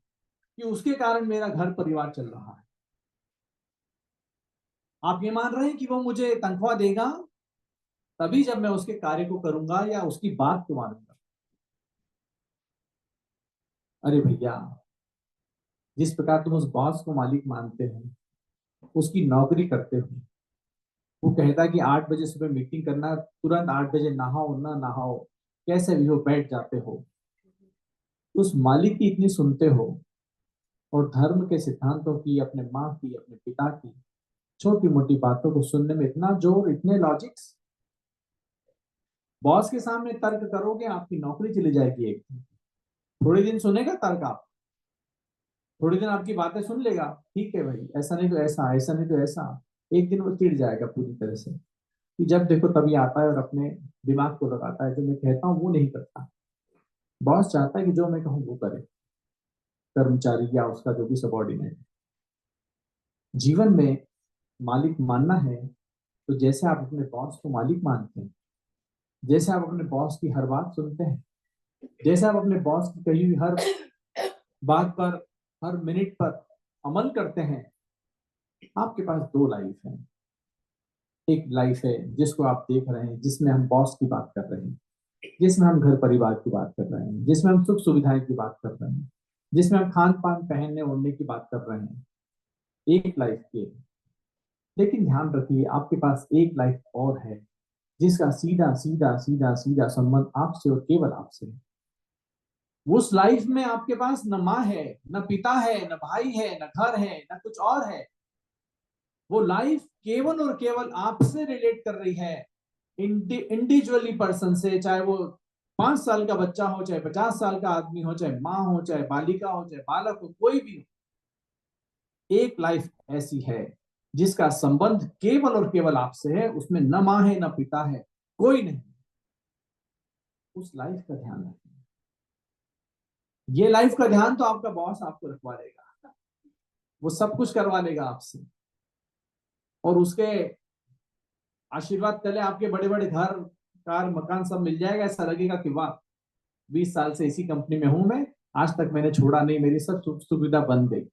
कि उसके कारण मेरा घर परिवार चल रहा है। आप ये मान रहे हैं कि वो मुझे तनख्वाह देगा तभी जब मैं उसके कार्य को करूंगा या उसकी बात को मानूंगा। अरे भैया, जिस प्रकार तुम उस बॉस को मालिक मानते हो, उसकी नौकरी करते हो, वो कहता है कि 8 बजे सुबह मीटिंग करना, तुरंत 8 बजे नहाओ ना नहाओ कैसे भी हो बैठ जाते हो, उस मालिक की इतनी सुनते हो, और धर्म के सिद्धांतों की, अपने माँ की, अपने पिता की छोटी मोटी बातों को सुनने में इतना जोर, इतने लॉजिक्स। बॉस के सामने तर्क करोगे आपकी नौकरी चली जाएगी। एक दिन, थोड़े दिन सुनेगा तर्क, आप थोड़े दिन आपकी बातें सुन लेगा, ठीक है भाई ऐसा नहीं तो ऐसा, ऐसा नहीं तो ऐसा। एक दिन वो चिढ़ जाएगा पूरी तरह से कि जब देखो तभी आता है और अपने दिमाग को लगाता है, जो मैं कहता हूँ वो नहीं करता। बॉस चाहता है कि जो मैं कहूँ वो करे, कर्मचारी या उसका जो भी सबॉर्डिनेट। जीवन में मालिक मानना है तो जैसे आप अपने बॉस को मालिक मानते हैं, जैसे आप अपने बॉस की हर बात सुनते हैं, जैसे आप अपने बॉस की कही हुई हर बात पर, हर मिनट पर अमल करते हैं, आपके पास 2 लाइफ है। एक लाइफ है जिसको आप देख रहे हैं, जिसमें हम बॉस की बात कर रहे हैं, जिसमें हम घर परिवार की बात कर रहे हैं, जिसमें हम सुख सुविधाएं की बात कर रहे हैं, जिसमें हम खान पान पहनने ओढ़ने की बात कर रहे हैं। एक लाइफ के, लेकिन ध्यान रखिए आपके पास एक लाइफ और है जिसका सीधा सीधा सीधा सीधा संबंध आपसे और केवल आपसे है। उस लाइफ में आपके पास न माँ है, न पिता है, न भाई है, न घर है, न कुछ और है। वो लाइफ केवल और केवल आपसे रिलेट कर रही है, इंडिविजुअली पर्सन से, चाहे वो 5 साल का बच्चा हो, चाहे 50 साल का आदमी हो, चाहे माँ हो, चाहे बालिका हो, चाहे बालक हो, कोई भी हो। एक लाइफ ऐसी है जिसका संबंध केवल और केवल आपसे है, उसमें न माँ है, न पिता है, कोई नहीं। उस लाइफ का ध्यान रखें। ये लाइफ का ध्यान तो आपका बॉस आपको रखवा लेगा, वो सब कुछ करवा लेगा आपसे, और उसके आशीर्वाद तले आपके बड़े बड़े घर, कार, मकान सब मिल जाएगा। ऐसा लगेगा कि वाह, 20 साल से इसी कंपनी में हूं मैं, आज तक मैंने छोड़ा नहीं, मेरी सब सुख सुविधा बन गई,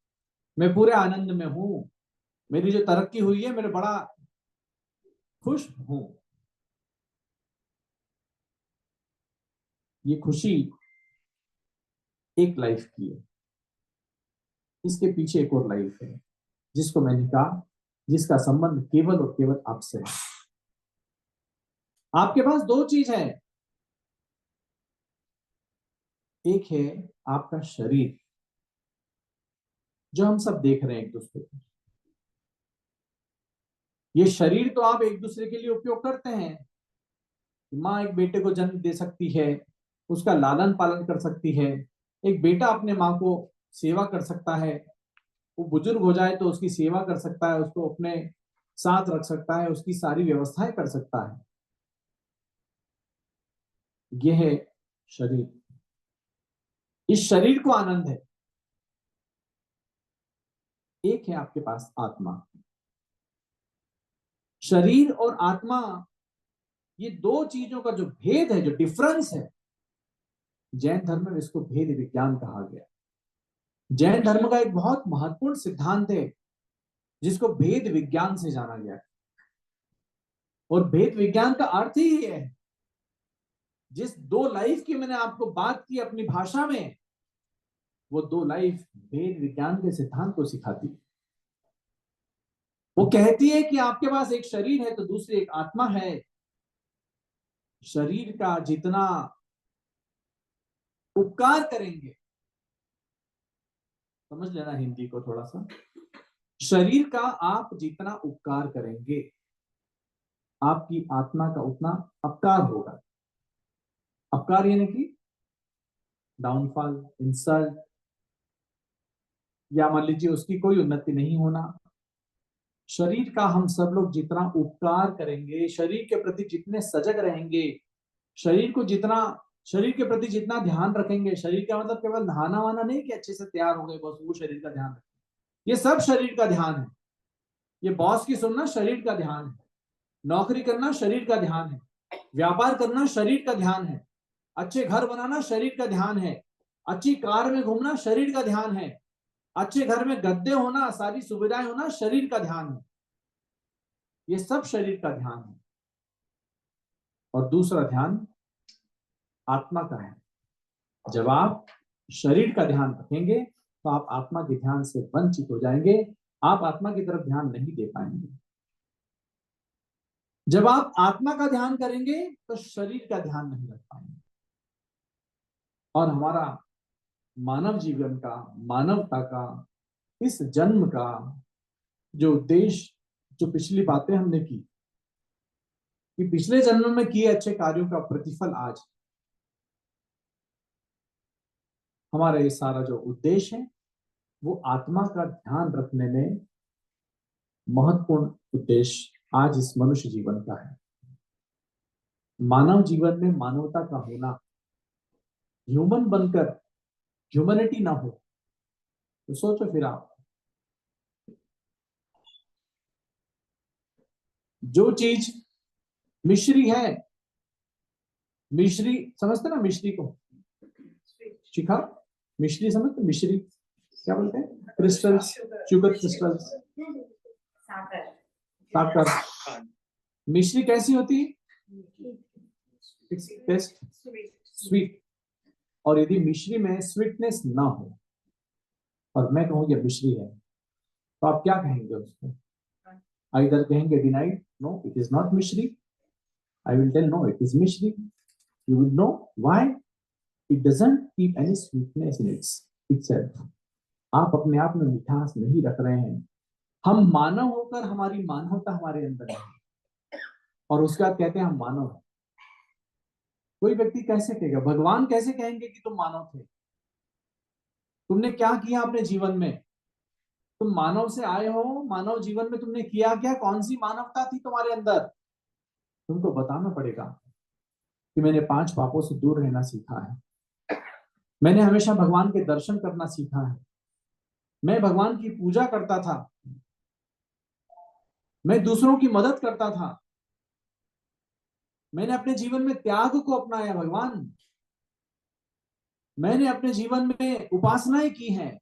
मैं पूरे आनंद में हूं, मेरी जो तरक्की हुई है, मेरे बड़ा खुश हूं। ये खुशी एक लाइफ की है, इसके पीछे एक और लाइफ है, जिसको मैंने कहा, जिसका संबंध केवल और केवल आपसे है। आपके पास दो चीज है, एक है आपका शरीर, जो हम सब देख रहे हैं एक दूसरे को। ये शरीर तो आप एक दूसरे के लिए उपयोग करते हैं। माँ एक बेटे को जन्म दे सकती है, उसका लालन पालन कर सकती है। एक बेटा अपने माँ को सेवा कर सकता है, वो बुजुर्ग हो जाए तो उसकी सेवा कर सकता है, उसको अपने साथ रख सकता है, उसकी सारी व्यवस्थाएं कर सकता है। यह है शरीर। इस शरीर को आनंद है। एक है आपके पास आत्मा। शरीर और आत्मा, ये दो चीजों का जो भेद है, जो डिफरेंस है, जैन धर्म में इसको भेद विज्ञान कहा गया। जैन धर्म का एक बहुत महत्वपूर्ण सिद्धांत है, जिसको भेद विज्ञान से जाना गया। और भेद विज्ञान का अर्थ ही है, जिस दो लाइफ की मैंने आपको बात की अपनी भाषा में, वो दो लाइफ भेद विज्ञान के सिद्धांत को सिखाती है। वो कहती है कि आपके पास एक शरीर है तो दूसरी एक आत्मा है। शरीर का जितना उपकार करेंगे, समझ लेना हिंदी को थोड़ा सा, शरीर का आप जितना उपकार करेंगे, आपकी आत्मा का उतना अपकार होगा। अपकार यानी कि डाउनफॉल, इंसल्ट, या मान लीजिए उसकी कोई उन्नति नहीं होना। शरीर का हम सब लोग जितना उपकार करेंगे, शरीर के प्रति जितने सजग रहेंगे, शरीर को जितना, शरीर के प्रति जितना ध्यान रखेंगे, शरीर का मतलब केवल नहाना वाना नहीं कि अच्छे से तैयार हो गए बस, वो शरीर का ध्यान रखें, ये सब शरीर का ध्यान है। ये बॉस की सुनना शरीर का ध्यान है, नौकरी करना शरीर का ध्यान है, व्यापार करना शरीर का ध्यान है, अच्छे घर बनाना शरीर का ध्यान है, अच्छी कार में घूमना शरीर का ध्यान है, अच्छे घर में गद्दे होना, सारी सुविधाएं होना शरीर का ध्यान है। ये सब शरीर का ध्यान है। और दूसरा ध्यान आत्मा का है। जब आप शरीर का ध्यान रखेंगे तो आप आत्मा के ध्यान से वंचित हो जाएंगे, आप आत्मा की तरफ ध्यान नहीं दे पाएंगे। जब आप आत्मा का ध्यान करेंगे तो शरीर का ध्यान नहीं रख पाएंगे। और हमारा मानव जीवन का, मानवता का, इस जन्म का जो उद्देश्य, जो पिछली बातें हमने की, कि पिछले जन्म में किए अच्छे कार्यों का प्रतिफल आज, हमारा ये सारा जो उद्देश्य है वो आत्मा का ध्यान रखने में महत्वपूर्ण उद्देश्य आज इस मनुष्य जीवन का है। मानव जीवन में मानवता का होना, ह्यूमन बनकर ह्यूमैनिटी ना हो तो सोचो फिर आप, जो चीज मिश्री है, मिश्री समझते ना, मिश्री को शिखा, मिश्री समझते, मिश्री क्या बोलते हैं, क्रिस्टल्स, शुगर क्रिस्टल्स, साकर। मिश्री कैसी होती है, टेस्ट स्वीट। और यदि मिश्री में स्वीटनेस ना हो और मैं कहूं ये मिश्री है, तो आप क्या कहेंगे उसको? इधर कहेंगे denied, no it is not मिश्री, I will tell no, it is Mishri. You will know why. It doesn't keep any sweetness in itself. आप अपने आप में मिठास नहीं रख रहे हैं। हम मानव होकर हमारी मानवता हमारे अंदर है और उसके बाद कहते हैं हम मानव हैं। कोई व्यक्ति कैसे कहेगा, भगवान कैसे कहेंगे कि तुम मानव थे? तुमने क्या किया अपने जीवन में? तुम मानव से आए हो, मानव जीवन में तुमने किया क्या? कौन सी मानवता थी तुम्हारे अंदर? तुमको बताना पड़ेगा कि मैंने 5 पापों से दूर रहना सीखा है, मैंने हमेशा भगवान के दर्शन करना सीखा है, मैं भगवान की पूजा करता था, मैं दूसरों की मदद करता था, मैंने अपने जीवन में त्याग को अपनाया भगवान, मैंने अपने जीवन में उपासनाएं की हैं,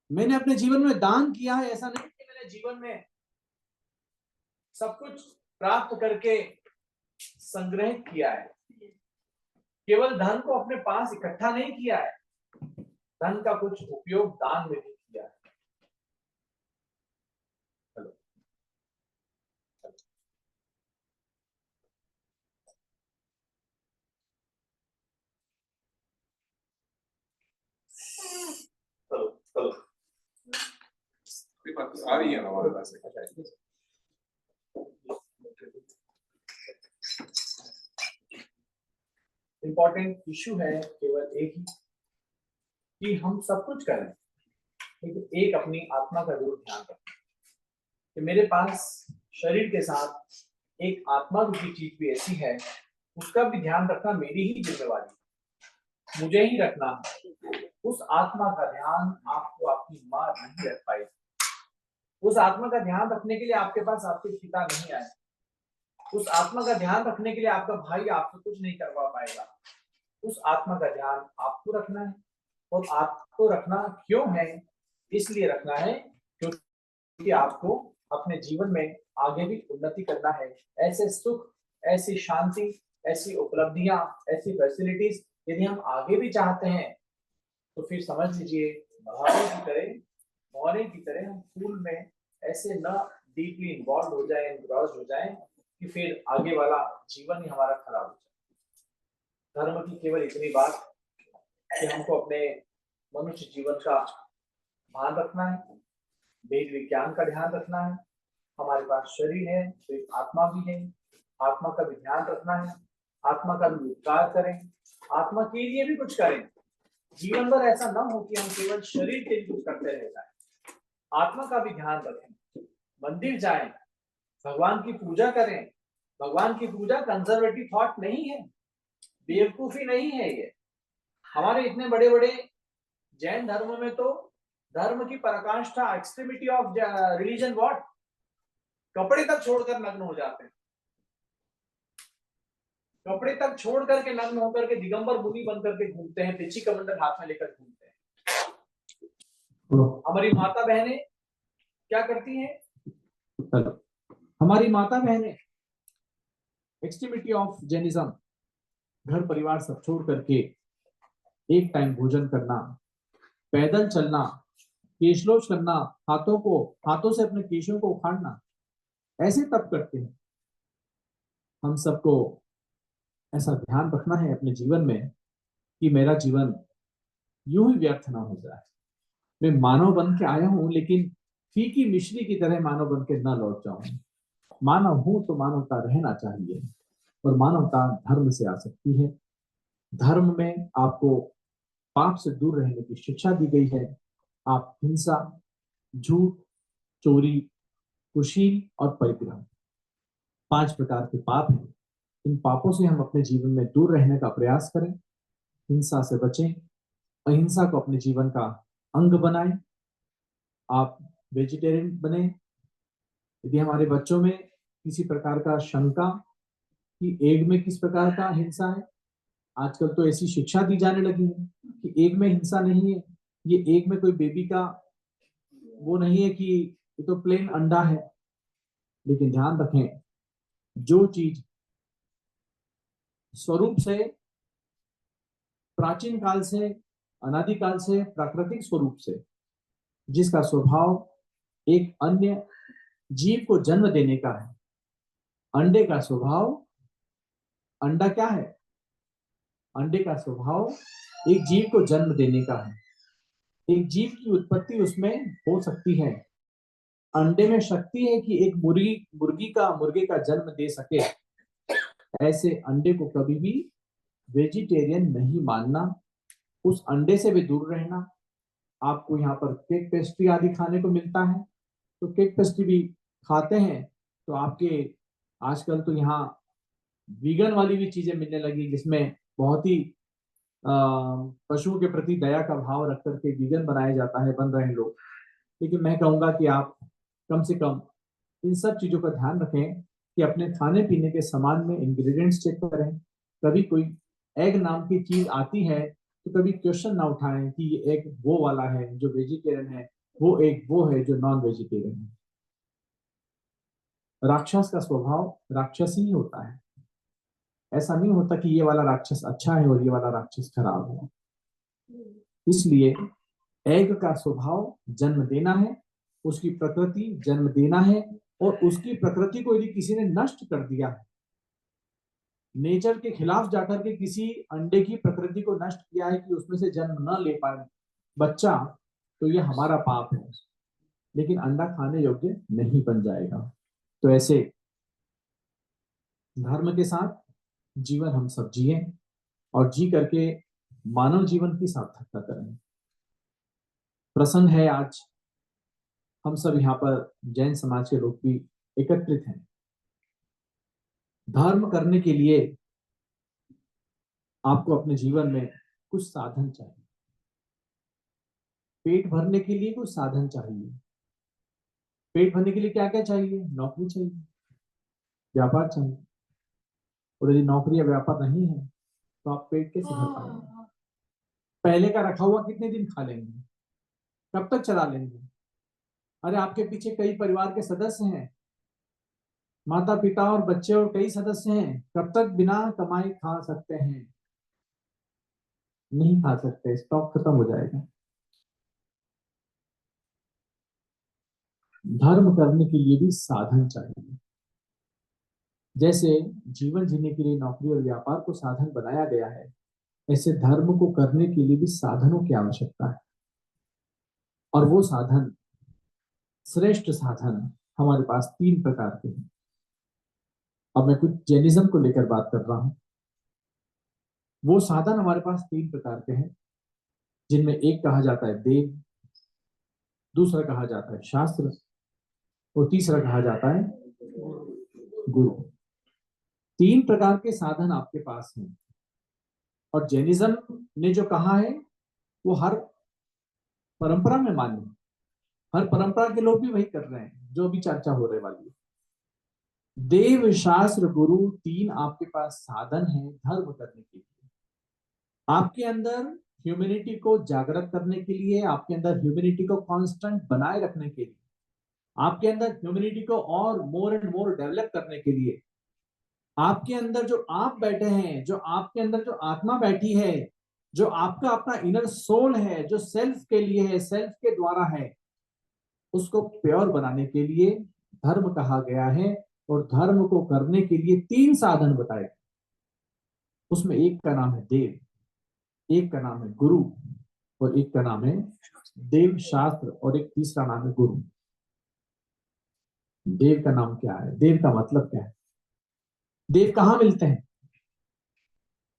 मैंने अपने जीवन में दान किया है। ऐसा नहीं कि मैंने जीवन में सब कुछ प्राप्त करके संग्रहित किया है, केवल धन को अपने पास इकट्ठा नहीं किया है, धन का कुछ उपयोग दान में भी किया है। चलो आ रही है ना हमारे पास। इंपॉर्टेंट इश्यू है केवल एक ही कि हम सब कुछ करें, लेकिन एक अपनी आत्मा का जरूर ध्यान रखें कि मेरे पास शरीर के साथ एक आत्मा रूपी चीज भी ऐसी है, उसका भी ध्यान रखना मेरी ही जिम्मेवारी, मुझे ही रखना है। उस आत्मा का ध्यान आपको आपकी माँ नहीं रख पाएगी। उस आत्मा का ध्यान रखने के लिए आपके पास आपके पिता नहीं आए। उस आत्मा का ध्यान रखने के लिए आपका भाई आपसे कुछ नहीं करवा पाएगा। उस आत्मा का ध्यान आपको रखना है। और आपको रखना क्यों है? इसलिए रखना है क्योंकि आपको अपने जीवन में आगे भी उन्नति करना है। ऐसे सुख, ऐसी शांति, ऐसी उपलब्धियां, ऐसी फैसिलिटीज यदि हम आगे भी चाहते हैं तो फिर समझ लीजिए मोहरे की तरह हम फूल में ऐसे न डीपली इन्वॉल्व हो जाए, एनग्रॉस हो जाए कि फिर आगे वाला जीवन ही हमारा खराब हो जाए। धर्म की केवल इतनी बात कि हमको अपने मनुष्य जीवन का ध्यान रखना है, वेद विज्ञान का ध्यान रखना है। हमारे पास शरीर है तो एक आत्मा भी है, आत्मा का भी ध्यान रखना है, आत्मा का भी उपकार करें, आत्मा के लिए भी कुछ करें। जीवन भर ऐसा ना हो कि हम केवल शरीर के लिए कुछ करते रह जाएं। आत्मा का भी ध्यान रखें, मंदिर जाएं, भगवान की पूजा करें। भगवान की पूजा कंजर्वेटिव थॉट नहीं है, बेवकूफी नहीं है। ये हमारे इतने बड़े बड़े जैन धर्म में तो धर्म की पराकाष्ठा, एक्सट्रीमिटी ऑफ रिलीजन व्हाट, कपड़े तक छोड़कर नग्न हो जाते हैं। कपड़े तक छोड़ करके नग्न होकर के दिगंबर मुनि बन करके घूमते हैं, पिछी कमंडल हाथ में लेकर घूमते हैं। हमारी माता बहनें क्या करती हैं? हमारी माता बहनें एक्सट्रीमिटी ऑफ जैनिज्म, घर परिवार सब छोड़ करके एक टाइम भोजन करना, पैदल चलना, केशलोच करना, हाथों से अपने केशों को उखाड़ना, ऐसे तप करते हैं। हम सबको ऐसा ध्यान रखना है अपने जीवन में कि मेरा जीवन यूं ही व्यर्थ ना हो जाए। मैं मानव बन के आया हूं, लेकिन फीकी मिश्री की तरह मानव बन के ना लौट जाऊं। मानव हूं तो मानवता रहना चाहिए, और मानवता धर्म से आ सकती है। धर्म में आपको पाप से दूर रहने की शिक्षा दी गई है। आप हिंसा, झूठ, चोरी, कुशील और परिग्रह 5 प्रकार के पाप हैं। इन पापों से हम अपने जीवन में दूर रहने का प्रयास करें, हिंसा से बचें, अहिंसा को अपने जीवन का अंग बनाएं। आप वेजिटेरियन बने। यदि हमारे बच्चों में किसी प्रकार का शंका कि एग में किस प्रकार का हिंसा है, आजकल तो ऐसी शिक्षा दी जाने लगी है कि एग में हिंसा नहीं है, ये एग में कोई बेबी का वो नहीं है कि ये तो प्लेन अंडा है। लेकिन ध्यान रखें, जो चीज स्वरूप से, प्राचीन काल से, अनादिकाल से, प्राकृतिक स्वरूप से, जिसका स्वभाव एक अन्य जीव को जन्म देने का है, अंडे का स्वभाव, अंडा क्या है? अंडे का स्वभाव एक जीव को जन्म देने का है। एक जीव की उत्पत्ति उसमें हो सकती है। अंडे में शक्ति है कि एक मुर्गे का जन्म दे सके। ऐसे अंडे को कभी भी वेजिटेरियन नहीं मानना, उस अंडे से भी दूर रहना। आपको यहाँ पर केक पेस्ट्री आदि खाने को मिलता है, तो केक पेस्ट्री भी खाते हैं तो आपके आजकल तो यहाँ वीगन वाली भी चीजें मिलने लगी, जिसमें बहुत ही पशुओं के प्रति दया का भाव रख करके वीगन बनाया जाता है, बन रहे हैं लोग। लेकिन मैं कहूंगा कि आप कम से कम इन सब चीजों का ध्यान रखें कि अपने खाने पीने के सामान में इंग्रेडिएंट्स चेक करें। कभी कोई एग नाम की चीज आती है तो कभी क्वेश्चन ना उठाएं कि ये एग वो वाला है जो वेजिटेरियन है, वो एग वो है जो नॉन वेजिटेरियन है। राक्षस का स्वभाव राक्षसी ही होता है। ऐसा नहीं होता कि ये वाला राक्षस अच्छा है और ये वाला राक्षस खराब है। इसलिए एग का स्वभाव जन्म देना है, उसकी प्रकृति जन्म देना है, और उसकी प्रकृति को यदि किसी ने नष्ट कर दिया है, नेचर के खिलाफ जाकर के किसी अंडे की प्रकृति को नष्ट किया है कि उसमें से जन्म न ले पाए बच्चा, तो ये हमारा पाप है, लेकिन अंडा खाने योग्य नहीं बन जाएगा। तो ऐसे धर्म के साथ जीवन हम सब जिए और जी करके मानव जीवन की सार्थकता करें। प्रसन्न है आज हम सब यहाँ पर जैन समाज के लोग भी एकत्रित हैं। धर्म करने के लिए आपको अपने जीवन में कुछ साधन चाहिए। पेट भरने के लिए कुछ साधन चाहिए। पेट भरने के लिए क्या क्या चाहिए? नौकरी चाहिए, व्यापार चाहिए। और यदि नौकरी या व्यापार नहीं है तो आप पेट कैसे भर पाएंगे? पहले का रखा हुआ कितने दिन खा लेंगे? कब तक चला लेंगे? अरे आपके पीछे कई परिवार के सदस्य हैं, माता पिता और बच्चे और कई सदस्य हैं, कब तक बिना कमाई खा सकते हैं? नहीं खा सकते, स्टॉक खत्म हो जाएगा। धर्म करने के लिए भी साधन चाहिए। जैसे जीवन जीने के लिए नौकरी और व्यापार को साधन बनाया गया है, ऐसे धर्म को करने के लिए भी साधनों की आवश्यकता है। और वो साधन, श्रेष्ठ साधन हमारे पास 3 प्रकार के हैं। अब मैं कुछ जैनिज्म को लेकर बात कर रहा हूं। वो साधन हमारे पास 3 प्रकार के हैं, जिनमें एक कहा जाता है देव, दूसरा कहा जाता है शास्त्र, और तीसरा कहा जाता है गुरु। 3 प्रकार के साधन आपके पास हैं। और जैनिज्म ने जो कहा है वो हर परंपरा में मान्य है। हर परंपरा के लोग भी वही कर रहे हैं जो अभी चर्चा हो रहे वाली है। देव, शास्त्र, गुरु, 3 आपके पास साधन है धर्म करने के लिए। आपके अंदर ह्यूमैनिटी को जागृत करने के लिए, आपके अंदर ह्यूमैनिटी को कांस्टेंट बनाए रखने के लिए, आपके अंदर ह्यूमैनिटी को और मोर एंड मोर डेवलप करने के लिए, आपके अंदर जो आप बैठे हैं, जो आपके अंदर जो आत्मा बैठी है, जो आपका अपना इनर सोल है, जो सेल्फ के लिए है, सेल्फ के द्वारा है, उसको प्योर बनाने के लिए धर्म कहा गया है। और धर्म को करने के लिए 3 साधन बताए। उसमें एक का नाम है देव, एक का नाम है गुरु, और एक का नाम है देव शास्त्र, और एक तीसरा नाम है गुरु। देव का नाम क्या है? देव का मतलब क्या है? देव कहां मिलते हैं?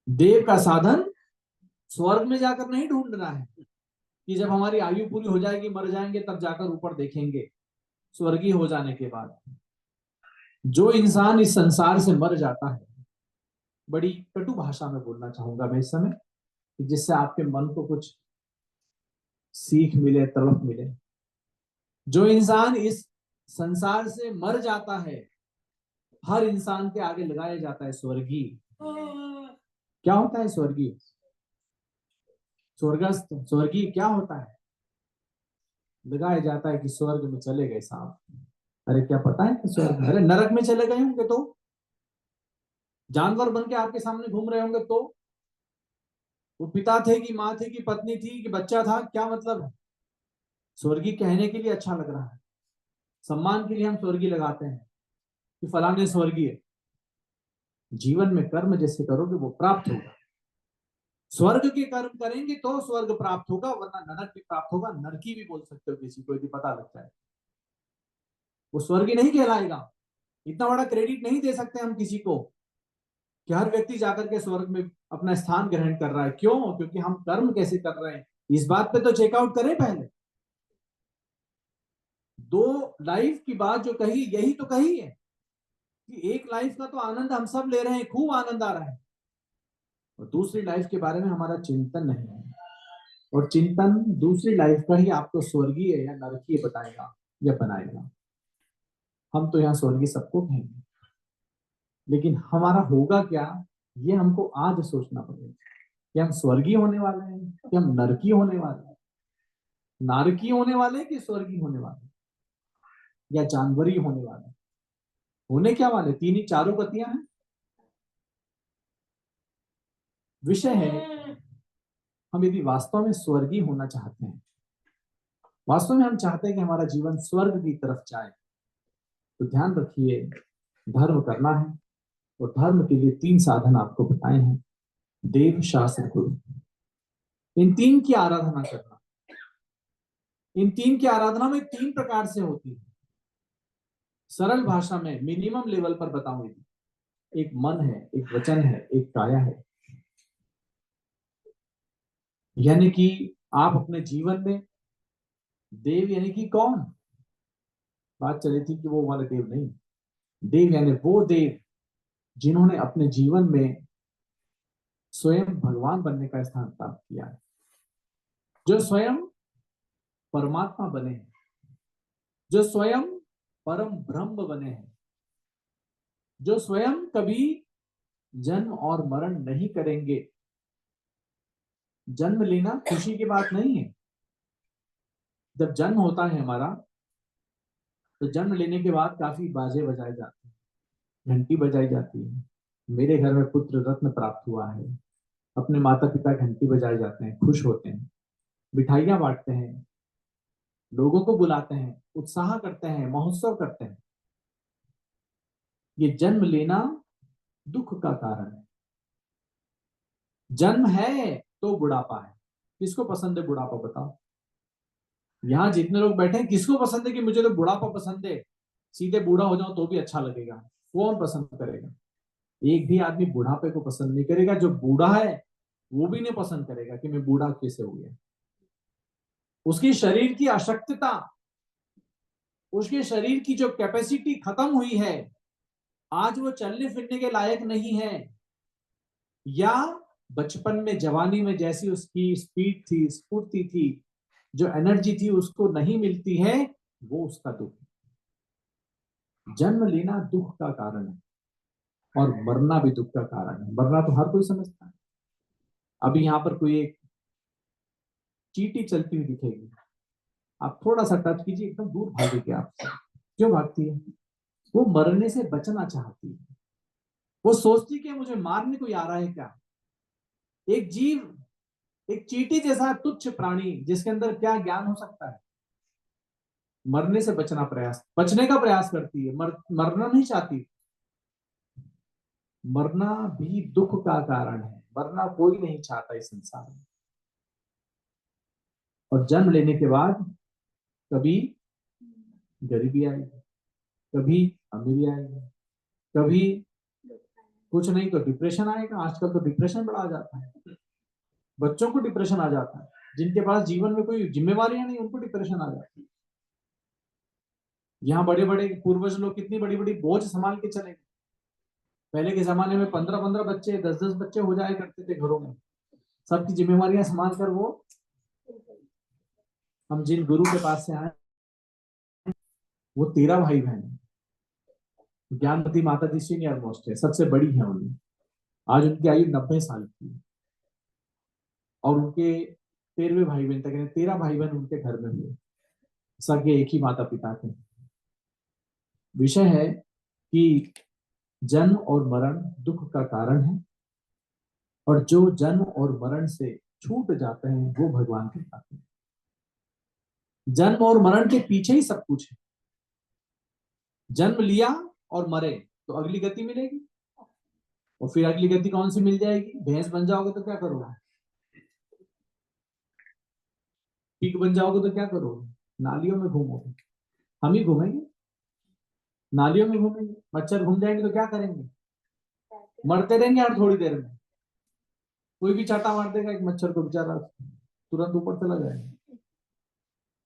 देव का साधन स्वर्ग में जाकर नहीं ढूंढना है कि जब हमारी आयु पूरी हो जाएगी, मर जाएंगे, तब जाकर ऊपर देखेंगे। स्वर्गीय हो जाने के बाद जो इंसान इस संसार से मर जाता है, बड़ी कटु भाषा में बोलना चाहूंगा मैं इस समय, कि जिससे आपके मन को कुछ सीख मिले, तड़प मिले। जो इंसान इस संसार से मर जाता है, हर इंसान के आगे लगाया जाता है स्वर्गीय। क्या होता है स्वर्गीय? स्वर्गस्थ, स्वर्गीय क्या होता है? लगाया जाता है कि स्वर्ग में चले गए साहब। अरे क्या पता है कि स्वर्ग में? अरे नरक में चले गए होंगे तो, जानवर बन के आपके सामने घूम रहे होंगे तो, वो पिता थे कि माँ थी कि पत्नी थी कि बच्चा था, क्या मतलब है? स्वर्गीय कहने के लिए अच्छा लग रहा है, सम्मान के लिए हम स्वर्गीय लगाते हैं कि फलाने स्वर्गीय। जीवन में कर्म जैसे करोगे वो प्राप्त होगा। स्वर्ग के कर्म करेंगे तो स्वर्ग प्राप्त होगा, वरना नरक भी प्राप्त होगा। नरकी भी बोल सकते हो किसी को यदि पता लगता है। वो स्वर्ग नहीं कहलाएगा। इतना बड़ा क्रेडिट नहीं दे सकते हम किसी को कि हर व्यक्ति जाकर के स्वर्ग में अपना स्थान ग्रहण कर रहा है। क्यों? क्योंकि हम कर्म कैसे कर रहे हैं इस बात पे तो चेकआउट करें पहले। 2 लाइफ की बात जो कही, यही तो कही है कि एक लाइफ का तो आनंद हम सब ले रहे हैं, खूब आनंद आ रहा है, और दूसरी लाइफ के बारे में हमारा चिंतन नहीं है। और चिंतन दूसरी लाइफ का ही आपको स्वर्गीय या नरकीय बताएगा या बनाएगा। हम तो यहाँ स्वर्गीय सबको कहेंगे, लेकिन हमारा होगा क्या, ये हमको आज सोचना पड़ेगा कि हम स्वर्गीय होने वाले हैं कि हम नरकीय होने वाले हैं, नारकीय होने वाले हैं कि स्वर्गीय होने वाले, या जानवरी होने वाले। होने क्या वाले? 3 ही 4 गतियां हैं। विषय है हम यदि वास्तव में स्वर्गीय होना चाहते हैं, वास्तव में हम चाहते हैं कि हमारा जीवन स्वर्ग की तरफ जाए, तो ध्यान रखिए धर्म करना है। और धर्म के लिए 3 साधन आपको बताए हैं, देव, शास्त्र, गुरु। इन 3 की आराधना करना। इन 3 की आराधना में 3 प्रकार से होती है। सरल भाषा में मिनिमम लेवल पर बताऊंगी। एक मन है, एक वचन है, एक काया है। यानी कि आप अपने जीवन में देव यानी कि कौन? बात चली थी कि वो वाले देव नहीं। देव यानी वो देव जिन्होंने अपने जीवन में स्वयं भगवान बनने का स्थान प्राप्त किया है, जो स्वयं परमात्मा बने हैं, जो स्वयं परम ब्रह्म बने हैं, जो स्वयं कभी जन्म और मरण नहीं करेंगे। जन्म लेना खुशी की बात नहीं है। जब जन्म होता है हमारा, तो जन्म लेने के बाद काफी बाजे बजाए जाते हैं, घंटी बजाई जाती है। मेरे घर में पुत्र रत्न प्राप्त हुआ है, अपने माता पिता घंटी बजाए जाते हैं, खुश होते हैं, मिठाइयां बांटते हैं, लोगों को बुलाते हैं, उत्साह करते हैं, महोत्सव करते हैं। ये जन्म लेना दुख का कारण है। जन्म है तो बुढ़ापा है। किसको पसंद है बुढ़ापा? बताओ। यहाँ जितने लोग बैठे हैं, किसको पसंद है कि मुझे तो बुढ़ापा पसंद है, सीधे बूढ़ा हो जाऊं तो भी अच्छा लगेगा? कौन पसंद करेगा? एक भी आदमी बुढ़ापे को पसंद नहीं करेगा। जो बूढ़ा है वो भी नहीं पसंद करेगा कि मैं बूढ़ा कैसे हो गया। उसकी शरीर की अशक्तता, उसके शरीर की जो कैपेसिटी खत्म हुई है, आज वो चलने फिरने के लायक नहीं है। या बचपन में, जवानी में जैसी उसकी स्पीड थी, स्फूर्ति थी, जो एनर्जी थी, उसको नहीं मिलती है, वो उसका दुख है। जन्म लेना दुख का कारण है और मरना भी दुख का कारण है। मरना तो हर कोई समझता है। अभी यहाँ पर कोई एक चींटी चलती हुई दिखेगी, आप थोड़ा सा टच कीजिए, एकदम दूर भागेगी आपसे। क्यों भागती है? वो मरने से बचना चाहती है। वो सोचती कि मुझे मारने कोई आ रहा है क्या। एक जीव, एक चींटी जैसा तुच्छ प्राणी, जिसके अंदर क्या ज्ञान हो सकता है, मरने से बचने का प्रयास करती है, मरना नहीं चाहती। मरना भी दुख का कारण है। मरना कोई नहीं चाहता इस संसार में। और जन्म लेने के बाद कभी गरीबी आएगी, कभी अमीरी आएगी, कभी कुछ नहीं तो डिप्रेशन आएगा। आजकल तो डिप्रेशन बड़ा आ जाता है, बच्चों को डिप्रेशन आ जाता है। जिनके पास जीवन में कोई जिम्मेवारियां नहीं, उनको डिप्रेशन आ जाती है। यहाँ बड़े बड़े पूर्वज लोग कितनी बड़ी बड़ी बोझ संभाल के चले। पहले के जमाने में 15-15 बच्चे, 10-10 बच्चे हो जाया करते थे घरों में। सबकी जिम्मेवारियां संभाल कर वो, हम जिन गुरु के पास से आए, वो 13 भाई बहन है। ज्ञानमती माता जी सीनियर मोस्ट है, सबसे बड़ी है उन्हें। आज उनकी आयु 90 साल की है। और उनके 13वें भाई बहन तक, 13 भाई बहन उनके घर में हुए, सगे एक ही माता पिता के। विषय है कि जन्म और मरण दुख का कारण है, और जो जन्म और मरण से छूट जाते हैं वो भगवान के पाते हैं। जन्म और मरण के पीछे ही सब कुछ है। जन्म लिया और मरे तो अगली गति मिलेगी। और फिर अगली गति कौन सी मिल जाएगी? भैंस बन जाओगे तो क्या करोगे? पिग बन जाओगे तो क्या करोगे? नालियों में घूमोगे। हम ही घूमेंगे, नालियों में घूमेंगे। मच्छर घूम जाएंगे तो क्या करेंगे? मरते रहेंगे और थोड़ी देर में कोई भी चाटा मार देगा एक मच्छर को, बेचारा तुरंत ऊपर चला जाएगा।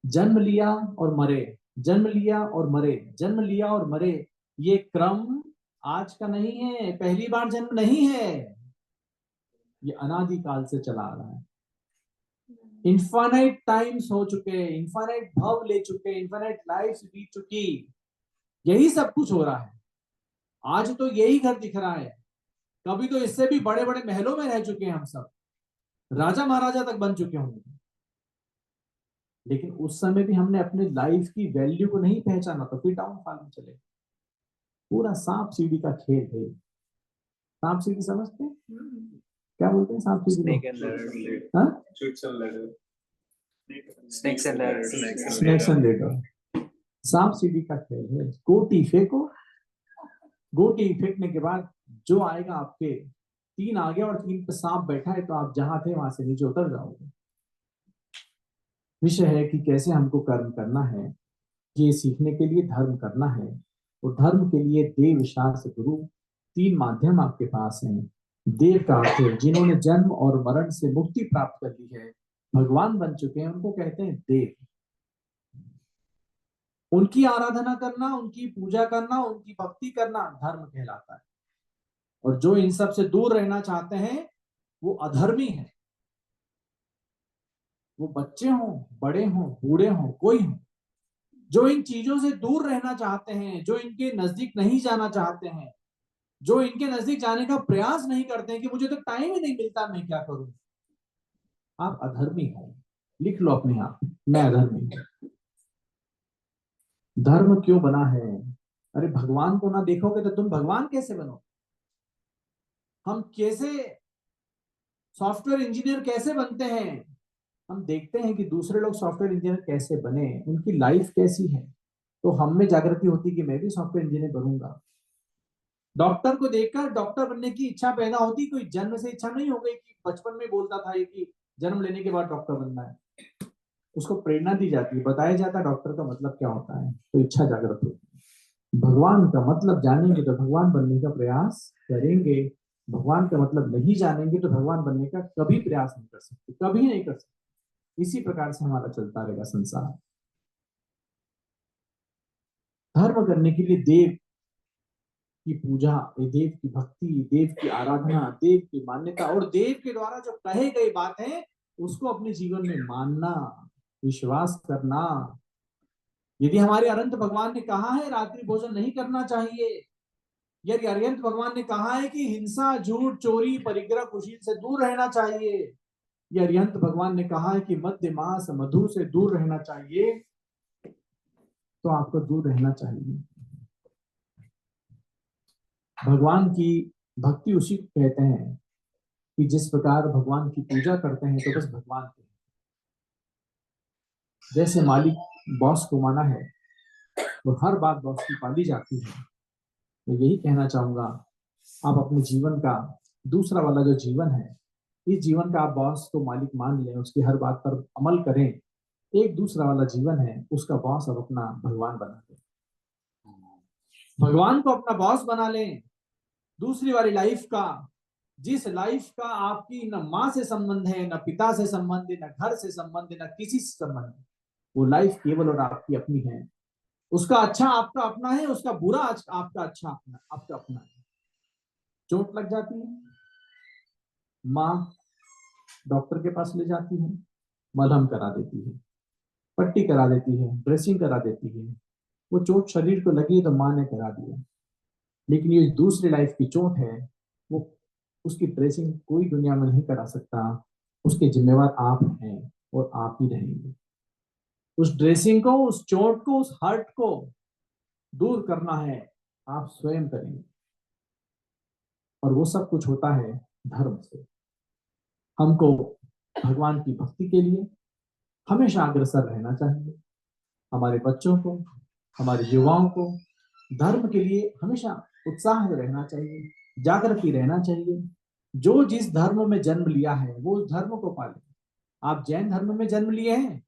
जन्म लिया और मरे, जन्म लिया और मरे, जन्म लिया और मरे, ये क्रम आज का नहीं है, पहली बार जन्म नहीं है, ये अनादि काल से चला आ रहा है। इन्फानाइट टाइम्स हो चुके, इन्फानाइट भव ले चुके, इन्फानाइट लाइफ बीत चुकी, यही सब कुछ हो रहा है। आज तो यही घर दिख रहा है, कभी तो इससे भी बड़े बड़े महलों में रह चुके हैं हम सब, राजा महाराजा तक बन चुके होंगे, लेकिन उस समय भी हमने अपने लाइफ की वैल्यू को नहीं पहचाना, तो फिर डाउनफॉल में चले। पूरा सांप सीढ़ी का खेल है। सांप सीढ़ी समझते हैं? क्या बोलते हैं सांप सीढ़ी? Snakes and ladders. Snakes and ladder. सांप सीढ़ी का खेल है। गोटी फेंको, गोटी फेंकने के बाद जो आएगा, आपके 3 आ गया और 3 पे सांप बैठा है, तो आप जहां थे वहां से नीचे उतर जाओगे। विषय है कि कैसे हमको कर्म करना है, ये सीखने के लिए धर्म करना है, और धर्म के लिए देव, शास्त्र, गुरु, 3 माध्यम आपके पास हैं। देव का अर्थ है जिन्होंने जन्म और मरण से मुक्ति प्राप्त कर ली है, भगवान बन चुके हैं, उनको कहते हैं देव। उनकी आराधना करना, उनकी पूजा करना, उनकी भक्ति करना धर्म कहलाता है। और जो इन सब से दूर रहना चाहते हैं वो अधर्मी है। वो बच्चे हों, बड़े हों, बूढ़े हों, कोई हो, जो इन चीजों से दूर रहना चाहते हैं, जो इनके नजदीक नहीं जाना चाहते हैं, जो इनके नजदीक जाने का प्रयास नहीं करते हैं कि मुझे तो टाइम ही नहीं मिलता, मैं क्या करूं, आप अधर्मी हो। लिख लो अपने आप, मैं अधर्मी हूं। धर्म क्यों बना है? अरे भगवान को ना देखोगे तो तुम भगवान कैसे बनो? हम कैसे सॉफ्टवेयर इंजीनियर कैसे बनते हैं? हम देखते हैं कि दूसरे लोग सॉफ्टवेयर इंजीनियर कैसे बने, उनकी लाइफ कैसी है, तो हम में जागृति होती कि मैं भी सॉफ्टवेयर इंजीनियर बनूंगा। डॉक्टर को देखकर डॉक्टर बनने की इच्छा पैदा होती, कोई जन्म से इच्छा नहीं हो गई कि बचपन में बोलता था ये कि जन्म लेने के बाद डॉक्टर बनना है। उसको प्रेरणा दी जाती है, बताया जाता है डॉक्टर का मतलब क्या होता है, तो इच्छा जागृत होती है। भगवान का मतलब जानेंगे तो भगवान बनने का प्रयास करेंगे, भगवान का मतलब नहीं जानेंगे तो भगवान बनने का कभी प्रयास नहीं कर सकते, कभी नहीं कर सकते। इसी प्रकार से हमारा चलता रहेगा संसार। धर्म करने के लिए देव की पूजा, देव की भक्ति, देव की आराधना, देव की मान्यता, और देव के द्वारा जो कहे गई बात है उसको अपने जीवन में मानना, विश्वास करना। यदि हमारे अनंत भगवान ने कहा है रात्रि भोजन नहीं करना चाहिए, यदि अरिहंत भगवान ने कहा है कि हिंसा, झूठ, चोरी, परिग्रह, कुशील से दूर रहना चाहिए, यदि अरिहंत भगवान ने कहा है कि मध्य मास, मधु से दूर रहना चाहिए, तो आपको दूर रहना चाहिए। भगवान की भक्ति उसी को कहते हैं कि जिस प्रकार भगवान की पूजा करते हैं तो बस भगवान के, जैसे मालिक बॉस को माना है तो हर बात बॉस की पाली जाती है। तो यही कहना चाहूंगा, आप अपने जीवन का दूसरा वाला जो जीवन है, इस जीवन का आप बॉस को मालिक मान लें, उसकी हर बात पर अमल करें। एक दूसरा वाला जीवन है, उसका बॉस अब अपना भगवान बना लें, भगवान को अपना बॉस बना लें। दूसरी वाली लाइफ का, जिस लाइफ का आपकी न माँ से संबंध है, न पिता से संबंध है, न घर से संबंध है, न किसी से संबंध है, वो लाइफ केवल और आपकी अपनी है। उसका अच्छा आपका अपना है, उसका बुरा आपका अच्छा अपना, आपका अपना है। चोट लग जाती है, माँ डॉक्टर के पास ले जाती है, मलहम करा देती है, पट्टी करा देती है, ड्रेसिंग करा देती है। वो चोट शरीर को लगी तो माँ ने करा दिया, लेकिन ये दूसरी लाइफ की चोट है, वो उसकी ड्रेसिंग कोई दुनिया में नहीं करा सकता। उसके जिम्मेवार आप हैं और आप ही रहेंगे। उस ड्रेसिंग को, उस चोट को, उस हर्ट को दूर करना है, आप स्वयं करेंगे। और वो सब कुछ होता है धर्म से। हमको भगवान की भक्ति के लिए हमेशा अग्रसर रहना चाहिए। हमारे बच्चों को, हमारे युवाओं को धर्म के लिए हमेशा उत्साह में रहना चाहिए। जागृति रहना चाहिए। जो जिस धर्म में जन्म लिया है वो उस धर्म को पाले। आप जैन धर्म में जन्म लिए हैं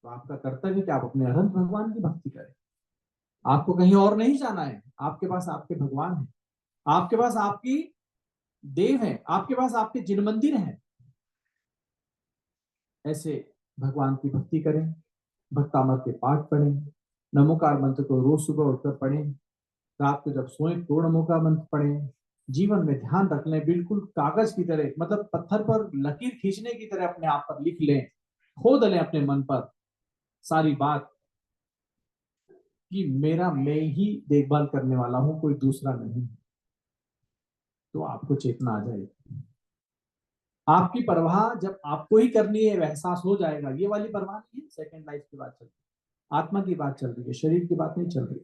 तो आपका कर्तव्य कि आप अपने अनंत भगवान की भक्ति करें। आपको कहीं और नहीं जाना है। आपके पास आपके भगवान है, आपके पास आपकी देव है, आपके पास आपके जिन मंदिर हैं। ऐसे भगवान की भक्ति करें, भक्तामृत के पाठ पढ़ें, नमोकार मंत्र को रोज सुबह उठकर पढ़ें, रात को जब सोएं तो नमोकार मंत्र पढ़ें। जीवन में ध्यान रख लें, बिल्कुल कागज की तरह, मतलब पत्थर पर लकीर खींचने की तरह अपने आप पर लिख लें, खोद लें अपने मन पर सारी बात कि मेरा मैं ही देखभाल करने वाला हूं, कोई दूसरा नहीं। तो आपको चेतना आ जाएगी। आपकी परवाह जब आपको ही करनी है एहसास हो जाएगा। ये वाली परवाह नहीं है, सेकंड लाइफ की बात चल रही है, आत्मा की बात चल रही है, शरीर की बात नहीं चल रही।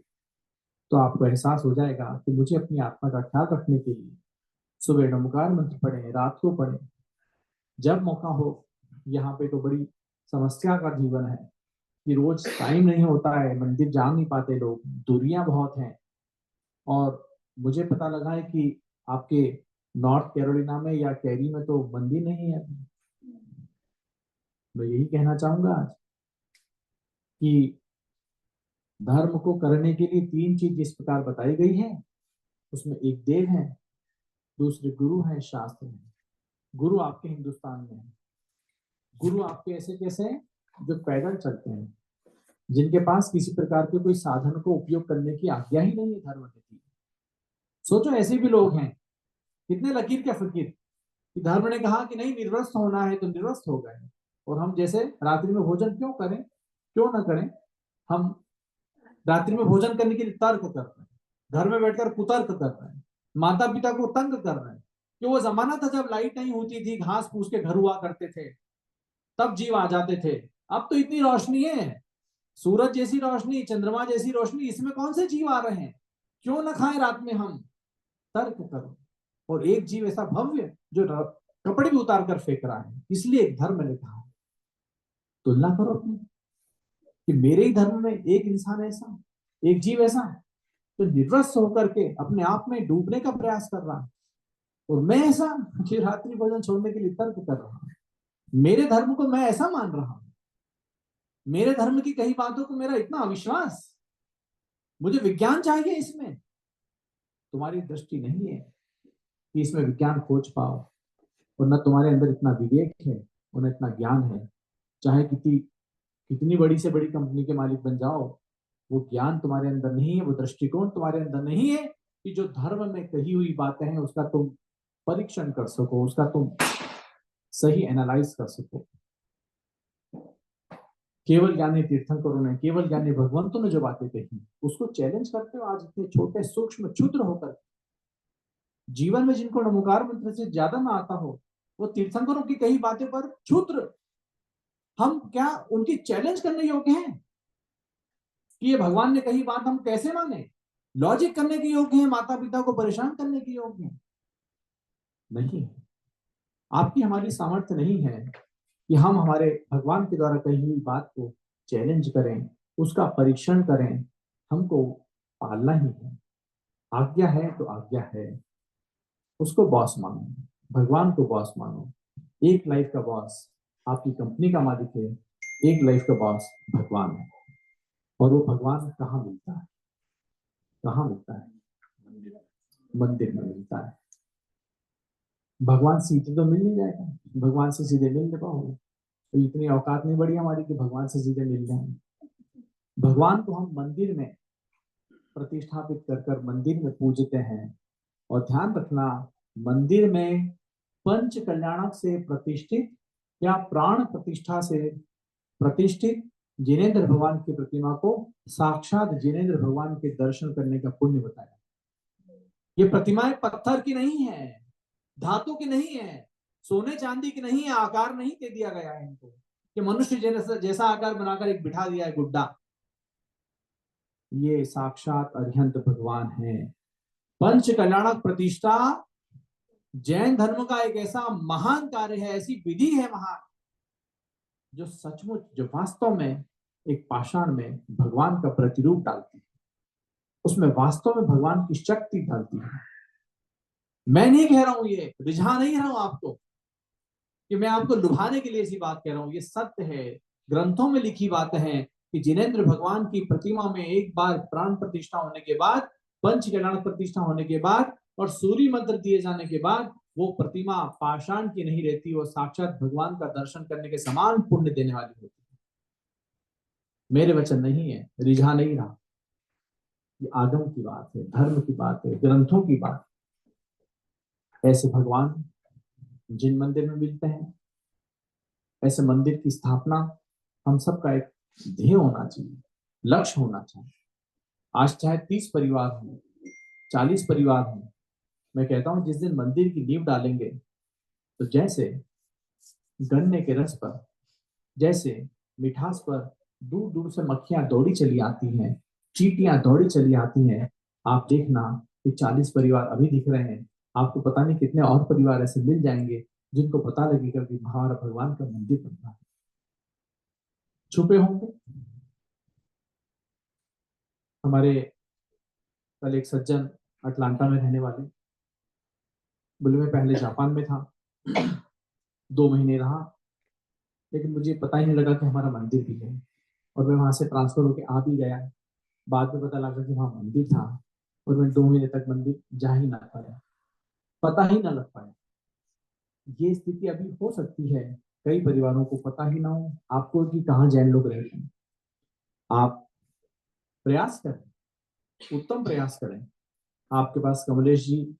तो आपको एहसास हो जाएगा कि मुझे अपनी आत्मा का ख्याल रखने के लिए सुबह नमोकार मंत्र पढ़ें, रात को पढ़ें, जब मौका हो। यहाँ पे तो बड़ी समस्या का जीवन है कि रोज टाइम नहीं होता है, मंदिर जा नहीं पाते लोग, दूरियां बहुत हैं। और मुझे पता लगा है कि आपके नॉर्थ कैरोलिना में या कैरी में तो मंदिर नहीं है। मैं यही कहना चाहूंगा आज कि धर्म को करने के लिए 3 चीज जिस प्रकार बताई गई है, उसमें एक देव है, दूसरे गुरु है, शास्त्र है। गुरु आपके हिंदुस्तान में है। गुरु आपके ऐसे कैसे हैं जो पैदल चलते हैं, जिनके पास किसी प्रकार के कोई साधन को उपयोग करने की आज्ञा ही नहीं है धर्म नीति। सोचो ऐसे भी लोग हैं, कितने लकीर के फकीर कि धर्म ने कहा कि नहीं निर्वस्त्र होना है तो निर्वस्त्र हो गए। और हम जैसे रात्रि में भोजन क्यों करें, क्यों ना करें, हम रात्रि में भोजन करने के लिए तर्क कर रहे हैं, घर में बैठकर कुतर्क कर रहे हैं, माता पिता को तंग कर रहे हैं। कि वो जमाना था जब लाइट नहीं होती थी, घास फूस के घर हुआ करते थे, तब जीव आ जाते थे। अब तो इतनी रोशनी है, सूरज जैसी रोशनी, चंद्रमा जैसी रोशनी, इसमें कौन से जीव आ रहे हैं? क्यों ना खाएं रात में हम? तर्क करो। और एक जीव ऐसा भव्य जो कपड़े भी उतार कर फेंक रहा है, इसलिए धर्म ने कहा तुलना करो अपनी कि मेरे ही धर्म में एक इंसान ऐसा, एक जीव ऐसा तो निर्वस्त्र होकर के अपने आप में डूबने का प्रयास कर रहा है, और मैं ऐसा कि रात्रि भोजन छोड़ने के लिए तर्क कर रहा हूं। मेरे धर्म को मैं ऐसा मान रहा हूं, मेरे धर्म की कई बातों को मेरा इतना अविश्वास, मुझे विज्ञान चाहिए इसमें। तुम्हारी दृष्टि नहीं है कि इसमें विज्ञान खोज पाओ, और न तुम्हारे अंदर इतना विवेक है और न इतना ज्ञान है। चाहे कितनी बड़ी से बड़ी कंपनी के मालिक बन जाओ, वो ज्ञान तुम्हारे अंदर नहीं है, वो दृष्टिकोण तुम्हारे अंदर नहीं है कि जो धर्म में कही हुई बातें हैं उसका तुम परीक्षण कर सको, उसका तुम सही एनालाइज कर सको। केवल ज्ञानी तीर्थंकरों ने, केवल ज्ञानी भगवंतों ने जो बातें कही उसको चैलेंज करते हो आज इतने छोटे सूक्ष्म क्षुद्र होकर। जीवन में जिनको नमोकार मंत्र से ज्यादा ना आता हो, वो तीर्थंकरों की कही बातें पर क्षुद्र, हम क्या उनकी चैलेंज करने योग्य हैं कि ये भगवान ने कही बात हम कैसे माने? लॉजिक करने के योग्य हैं? माता पिता को परेशान करने के योग्य हैं? नहीं। आपकी हमारी सामर्थ्य नहीं है कि हम हमारे भगवान के द्वारा कही हुई बात को चैलेंज करें, उसका परीक्षण करें। हमको पालना ही है। आज्ञा है तो आज्ञा है, उसको बॉस मानो, भगवान को बॉस मानो। एक लाइफ का बॉस आपकी कंपनी का मालिक है, एक लाइफ का बॉस भगवान है। और वो भगवान कहाँ मिलता है? कहाँ मिलता है? मंदिर में मिलता है। भगवान सीधे तो मिल नहीं जाएगा, भगवान से सीधे मिल नहीं पाओगे, तो इतनी औकात नहीं बढ़ी हमारी कि भगवान से सीधे मिल जाए। भगवान को हम मंदिर में प्रतिष्ठापित कर मंदिर में पूजते हैं। और ध्यान रखना, मंदिर में पंच कल्याणक से प्रतिष्ठित या प्राण प्रतिष्ठा से प्रतिष्ठित जिनेंद्र भगवान की प्रतिमा को साक्षात जिनेंद्र भगवान के दर्शन करने का पुण्य बताया। ये प्रतिमाएं पत्थर की नहीं है, धातु की नहीं है, सोने चांदी की नहीं है, आकार नहीं दे दिया गया है इनको कि मनुष्य जैसा आकार बनाकर एक बिठा दिया है गुड्डा। ये साक्षात अरिहंत भगवान है। पंच कल्याणक प्रतिष्ठा जैन धर्म का एक ऐसा महान कार्य है, ऐसी विधि है महान, जो सचमुच, जो वास्तव में एक पाषाण में भगवान का प्रतिरूप डालती है, उसमें वास्तव में भगवान की शक्ति डालती है। मैं नहीं कह रहा हूं, ये रिझा नहीं रहा हूं आपको कि मैं आपको लुभाने के लिए ऐसी बात कह रहा हूं। ये सत्य है, ग्रंथों में लिखी बातें हैं कि जिनेंद्र भगवान की प्रतिमा में एक बार प्राण प्रतिष्ठा होने के बाद, पंच कल्याण प्रतिष्ठा होने के बाद और सूर्य मंत्र दिए जाने के बाद वो प्रतिमा पाषाण की नहीं रहती, वो साक्षात भगवान का दर्शन करने के समान पुण्य देने वाली होती है। मेरे वचन नहीं है, रिझा नहीं रहा। ये आगम की बात है, धर्म की बात है, ग्रंथों की बात। ऐसे भगवान जिन मंदिर में मिलते हैं, ऐसे मंदिर की स्थापना हम सबका एक ध्येय होना चाहिए, लक्ष्य होना चाहिए। आज चाहे 30 परिवार हो, 40 परिवार हो, मैं कहता हूं जिस दिन मंदिर की नींव डालेंगे तो जैसे गन्ने के रस पर, जैसे मिठास पर दूर दूर से मक्खियां दौड़ी चली आती हैं, चींटियां दौड़ी चली आती हैं, आप देखना कि 40 परिवार अभी दिख रहे हैं, आपको पता नहीं कितने और परिवार ऐसे मिल जाएंगे जिनको पता लगेगा कि हमारा भगवान का मंदिर बन रहा है। छुपे होंगे। हमारे कल एक सज्जन अटलांटा में रहने वाले बोले मैं पहले जापान में था, 2 महीने रहा, लेकिन मुझे पता ही नहीं लगा कि हमारा मंदिर भी है, और मैं वहां से ट्रांसफर होके आ भी गया। बाद में पता लगा कि वहां मंदिर था और मैं 2 महीने तक मंदिर जा ही ना पाया, पता ही ना लग पाया। ये स्थिति अभी हो सकती है, कई परिवारों को पता ही ना हो आपको कि कहाँ जैन लोग रहते हैं। आप प्रयास करें, उत्तम प्रयास करें। आपके पास कमलेश जी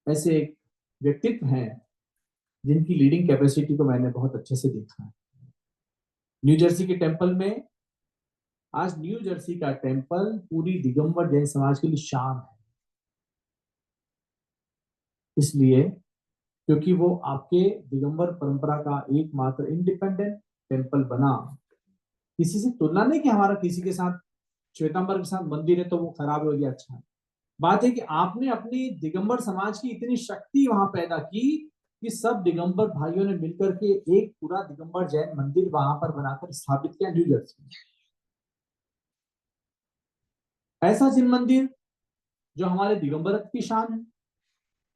ऐसे एक व्यक्तित्व हैं जिनकी लीडिंग कैपेसिटी को मैंने बहुत अच्छे से देखा है। न्यू जर्सी के टेम्पल में, आज न्यू जर्सी का टेम्पल पूरी दिगंबर जैन समाज के लिए शान है, इसलिए क्योंकि वो आपके दिगंबर परंपरा का एकमात्र इंडिपेंडेंट टेम्पल बना। किसी से तुलना नहीं कि हमारा किसी के साथ श्वेतांबर के साथ मंदिर है तो वो खराब हो गया, अच्छा है। बात है कि आपने अपनी दिगंबर समाज की इतनी शक्ति वहां पैदा की कि सब दिगंबर भाइयों ने मिलकर के एक पूरा दिगंबर जैन मंदिर वहां पर बनाकर स्थापित किया न्यू जर्सी में। ऐसा जिन मंदिर जो हमारे दिगंबरत्व की शान है,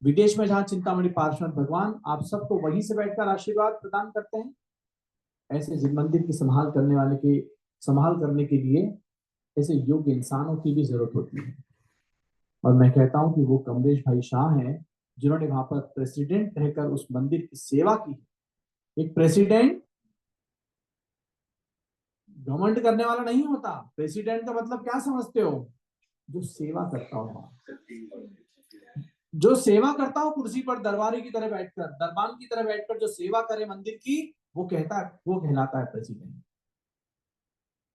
विदेश में जहां चिंतामणि पार्श्वनाथ भगवान आप सबको वहीं से बैठकर आशीर्वाद प्रदान करते हैं, ऐसे जिन मंदिर की संभाल करने के लिए ऐसे योग्य इंसानों की भी जरूरत होती है। और मैं कहता हूं कि वो कमलेश भाई शाह हैं जिन्होंने वहां पर प्रेसिडेंट रहकर उस मंदिर की सेवा की। एक प्रेसिडेंट घमंड करने वाला नहीं होता। प्रेसिडेंट का मतलब क्या समझते हो? जो सेवा करता हो, जो सेवा करता हो कुर्सी पर दरबारी की तरह बैठकर, दरबान की तरह बैठकर जो सेवा करे मंदिर की, वो कहलाता है प्रेसिडेंट।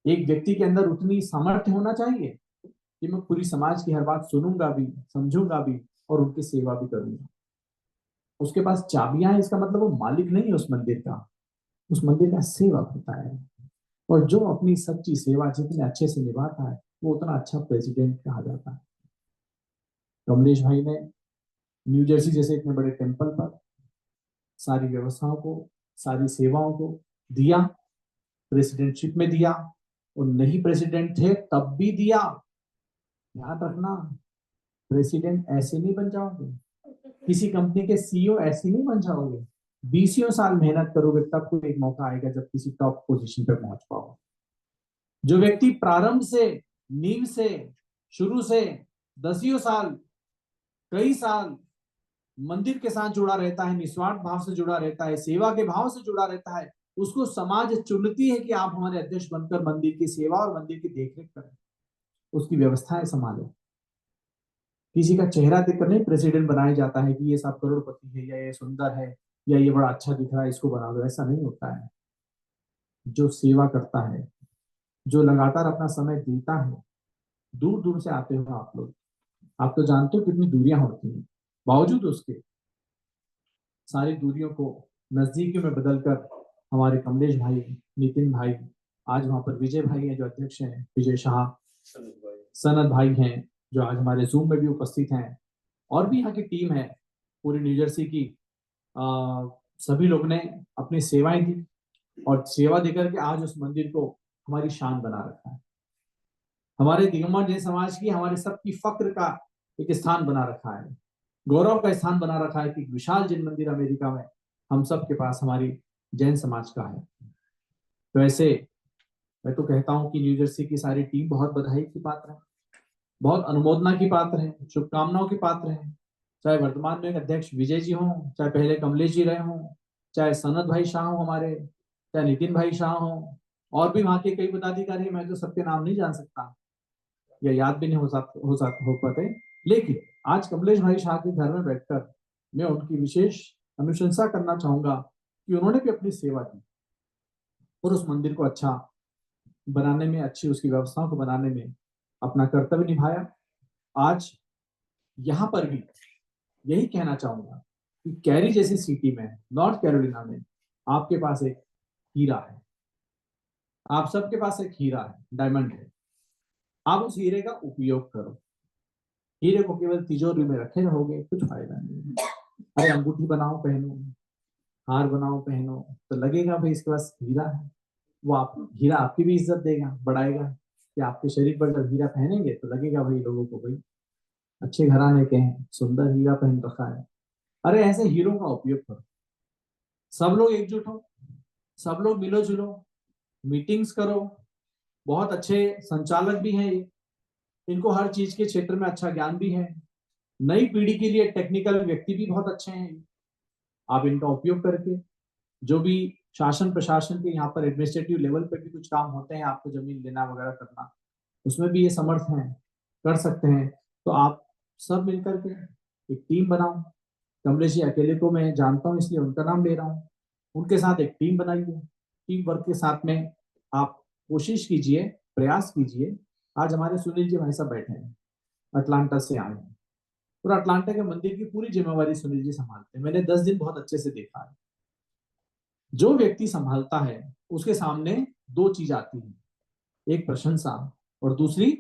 एक व्यक्ति के अंदर उतनी सामर्थ्य होना चाहिए कि मैं पूरी समाज की हर बात सुनूंगा भी, समझूंगा भी और उनकी सेवा भी करूंगा। उसके पास चाबियां हैं, इसका मतलब वो मालिक नहीं है उस मंदिर का, उस मंदिर का सेवक होता है। और जो अपनी सच्ची सेवा जितने अच्छे से निभाता है वो उतना अच्छा प्रेसिडेंट कहा जाता है। कमलेश भाई ने न्यू जर्सी जैसे इतने बड़े टेम्पल पर सारी व्यवस्थाओं को, सारी सेवाओं को दिया, प्रेसिडेंटशिप में दिया, और नहीं प्रेसिडेंट थे तब भी दिया। याद रखना, प्रेसिडेंट ऐसे नहीं बन जाओगे, किसी कंपनी के सीईओ ऐसे नहीं बन जाओगे। 20 साल मेहनत करोगे तब कोई एक मौका आएगा जब किसी टॉप पोजीशन पे पहुंच पाओ। जो व्यक्ति प्रारंभ से, नींव से, शुरू से 10 साल, कई साल मंदिर के साथ जुड़ा रहता है, निस्वार्थ भाव से जुड़ा रहता है, सेवा के भाव से जुड़ा रहता है, उसको समाज चुनती है कि आप हमारे अध्यक्ष बनकर मंदिर की सेवा और मंदिर की देखरेख करें, उसकी व्यवस्थाएं संभालें। किसी का चेहरा देखकर नहीं प्रेसिडेंट बनाया जाता है कि ये सब करोड़पति है, या ये सुंदर है, या ये बड़ा अच्छा दिख रहा है, इसको बना दो। ऐसा नहीं होता है। जो सेवा करता है, जो लगातार अपना समय देता है, दूर दूर से आते हो आप लोग, आप तो जानते हो कितनी दूरियां होती हैं, बावजूद उसके सारी दूरियों को नजदीकियों में बदलकर हमारे कमलेश भाई, नितिन भाई, आज वहां पर विजय भाई हैं जो अध्यक्ष हैं, विजय शाह, सनत भाई हैं जो आज हमारे जूम में भी उपस्थित हैं, और भी यहाँ की टीम है पूरी न्यू जर्सी की। सभी लोग ने अपनी सेवाएं दी और सेवा देकर के आज उस मंदिर को हमारी शान बना रखा है, हमारे दिगंबर जैन समाज की, हमारे सबकी फक्र का एक स्थान बना रखा है। गौरव का स्थान बना रखा है कि विशाल जैन मंदिर अमेरिका में हम सब के पास हमारी जैन समाज का है। तो ऐसे मैं तो कहता हूं कि न्यू जर्सी की सारी टीम बहुत बधाई की पात्र है, बहुत अनुमोदना की पात्र है, शुभकामनाओं की पात्र है। चाहे वर्तमान में अध्यक्ष विजय जी हों, चाहे पहले कमलेश जी रहे हों, चाहे सनत भाई शाह हो हमारे, चाहे नितिन भाई शाह हो, और भी वहां के कई पदाधिकारी, मैं तो सबके नाम नहीं जान सकता या याद भी नहीं हो पाते। लेकिन आज कमलेश भाई शाह के घर में बैठकर मैं उनकी विशेष अनुशंसा करना चाहूंगा कि उन्होंने भी अपनी सेवा की और उस मंदिर को अच्छा बनाने में, अच्छी उसकी व्यवस्थाओं को बनाने में अपना कर्तव्य निभाया। आज यहाँ पर भी यही कहना चाहूंगा कि कैरी जैसी सिटी में, नॉर्थ कैरोलिना में, आपके पास एक हीरा है, आप सबके पास एक हीरा है, डायमंड है। आप उस हीरे का उपयोग करो। हीरे को केवल तिजोरी में रखे रहोगे कुछ फायदा नहीं। अरे अंगूठी बनाओ पहनो, हार बनाओ पहनो, तो लगेगा भाई इसके पास हीरा है। वो आप हीरा आपकी भी इज्जत देगा, बढ़ाएगा कि आपके शरीर पर जब हीरा पहनेंगे तो लगेगा भाई लोगों को भाई अच्छे घराने के हैं, सुंदर हीरा पहन रखा है। अरे ऐसे हीरों का उपयोग करो, सब लोग एकजुट हो, सब लोग मिलो जुलो, मीटिंग्स करो। बहुत अच्छे संचालक भी हैं, इनको हर चीज के क्षेत्र में अच्छा ज्ञान भी है। नई पीढ़ी के लिए टेक्निकल व्यक्ति भी बहुत अच्छे हैं। आप इनका उपयोग करके जो भी शासन प्रशासन के यहाँ पर एडमिनिस्ट्रेटिव लेवल पर भी कुछ काम होते हैं, आपको जमीन लेना वगैरह करना, उसमें भी ये समर्थ हैं, कर सकते हैं। तो आप सब मिलकर के एक टीम बनाओ। कमलेश जी अकेले को मैं जानता हूँ इसलिए उनका नाम ले रहा हूँ। उनके साथ एक टीम बनाइए। टीम वर्क के साथ में आप कोशिश कीजिए, प्रयास कीजिए। आज हमारे सुनील जी भाई साहब बैठे हैं, अटलांटा से आए हैं, और अटलांटा के मंदिर की पूरी जिम्मेवारी सुनील जी संभालते हैं। मैंने 10 दिन बहुत अच्छे से देखा है। जो व्यक्ति संभालता है उसके सामने दो चीज आती है, एक प्रशंसा और दूसरी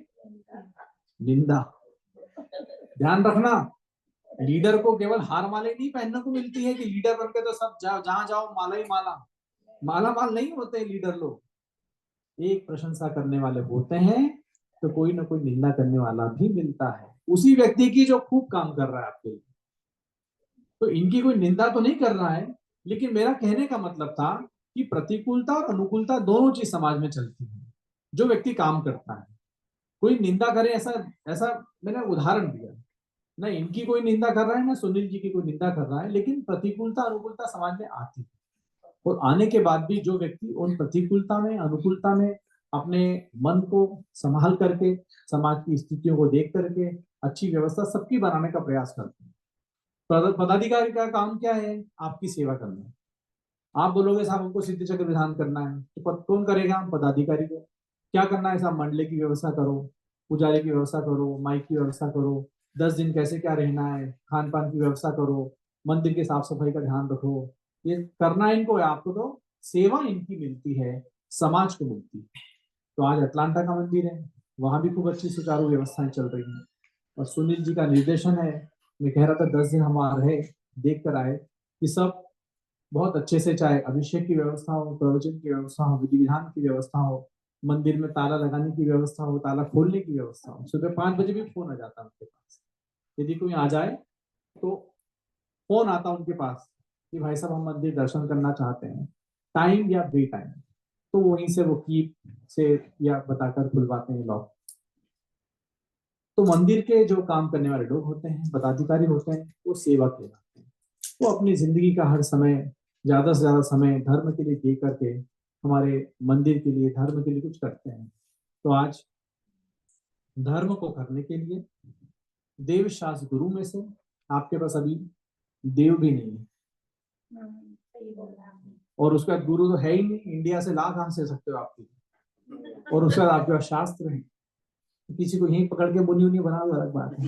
निंदा। ध्यान रखना, लीडर को केवल हार माले नहीं पहनने को मिलती है कि लीडर बनके तो सब जहां जाओ माला ही माला, माला माल नहीं होते लीडर लोग। एक प्रशंसा करने वाले होते हैं तो कोई ना कोई निंदा करने वाला भी मिलता है, उसी व्यक्ति की जो खूब काम कर रहा है आपके लिए। तो इनकी कोई निंदा तो नहीं कर रहा है, लेकिन मेरा कहने का मतलब था कि प्रतिकूलता और अनुकूलता दोनों चीज समाज में चलती है। जो व्यक्ति काम करता है, कोई निंदा करे ऐसा ऐसा मैंने उदाहरण दिया, ना इनकी कोई निंदा कर रहा है ना सुनील जी की कोई निंदा कर रहा है, लेकिन प्रतिकूलता अनुकूलता समाज में आती है। और आने के बाद भी जो व्यक्ति उन प्रतिकूलता में, अनुकूलता में अपने मन को संभाल करके, समाज की स्थितियों को देख करके अच्छी व्यवस्था सबकी बनाने का प्रयास करते हैं। पदाधिकारी का काम क्या है? आपकी सेवा करना। आप बोलोगे साहब हमको सिद्ध चक्र विधान करना है, तो कौन करेगा? पदाधिकारी को। क्या करना है साहब? मंडले की व्यवस्था करो, पुजारी की व्यवस्था करो, माइक की व्यवस्था करो, 10 दिन कैसे क्या रहना है, खान पान की व्यवस्था करो, मंदिर की साफ सफाई का ध्यान रखो। ये करना इनको है, आपको तो सेवा इनकी मिलती है, समाज को मिलती है। तो आज अटलांटा का मंदिर है, वहां भी खूब अच्छी सुचारू व्यवस्थाएं चल रही हैं, और सुनील जी का निर्देशन है। मैं कह रहा था 10 दिन हम वहां रहे, देख कर आए कि सब बहुत अच्छे से, चाहे अभिषेक की व्यवस्था हो, प्रवचन की व्यवस्था हो, विधि विधान की व्यवस्था हो, मंदिर में ताला लगाने की व्यवस्था हो, ताला खोलने की व्यवस्था हो। सुबह 5 बजे भी फोन आ जाता उनके पास, यदि कोई आ जाए तो फोन आता उनके पास कि भाई साहब हम मंदिर दर्शन करना चाहते हैं, टाइम या बे टाइम, तो वहीं से वो की से या बताकर खुलवाते हैं लॉक। तो मंदिर के जो काम करने वाले लोग होते हैं, पदाधिकारी होते हैं, वो सेवा कहलाते हैं। वो अपनी जिंदगी का हर समय, ज्यादा से ज्यादा समय धर्म के लिए दे करके हमारे मंदिर के लिए, धर्म के लिए कुछ करते हैं। तो आज धर्म को करने के लिए देव शास्त्र गुरु में से आपके पास अभी देव भी नहीं है, और उसका गुरु तो है ही नहीं। इंडिया से ला कहां से सकते हो आपकी, और उसका आपके पास शास्त्र है। किसी को यहीं पकड़ के मुनि उनी बना दो, अलग बात है।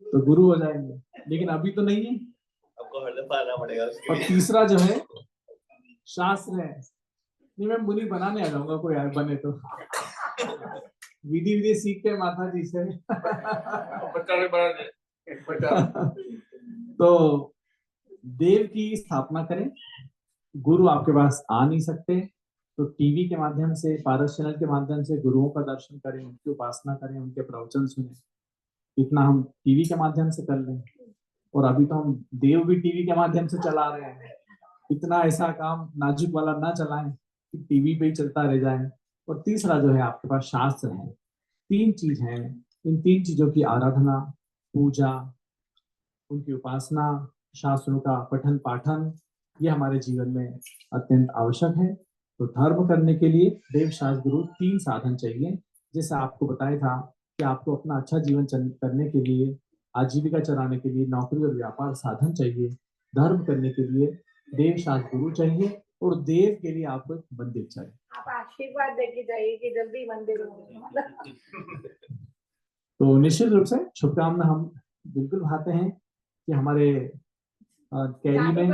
तो गुरु हो जाएंगे, लेकिन अभी तो नहीं है, आपको हरदम पालना पड़ेगा। और तीसरा जो है शास्त्र है। नहीं, मैं मुनि बनाने आ जाऊंगा, कोई यार बने तो विधि विधि सीख के माता जी से तो देव की स्थापना करें। गुरु आपके पास आ नहीं सकते, तो टीवी के माध्यम से, पारस चैनल के माध्यम से गुरुओं का दर्शन करें, उनकी उपासना करें, उनके प्रवचन सुने, इतना हम टीवी के माध्यम से कर लें। और अभी तो हम देव भी टीवी के माध्यम से चला रहे हैं। इतना ऐसा काम नाजुक वाला ना चलाएं कि टीवी पे ही चलता रह जाए। और तीसरा जो है, आपके पास शास्त्र है। 3 चीज है, इन 3 चीजों की आराधना, पूजा, उनकी उपासना, शास्त्रों का पठन पाठन, ये हमारे जीवन में अत्यंत आवश्यक है। तो धर्म करने के लिए देव शास्त्र गुरु 3 साधन चाहिए। जैसे आपको बताया था कि आपको अपना अच्छा जीवन करने के लिए, आजीविका चलाने के लिए नौकरी और व्यापार साधन चाहिए। धर्म करने के लिए देव शास्त्र गुरु चाहिए, और देव के लिए आपको एक मंदिर चाहिए। आप आशीर्वाद देके जाइए कि जल्दी मंदिर हो। तो निश्चित रूप से शुभकामना हम बिल्कुल भाते हैं कि हमारे कैरी में,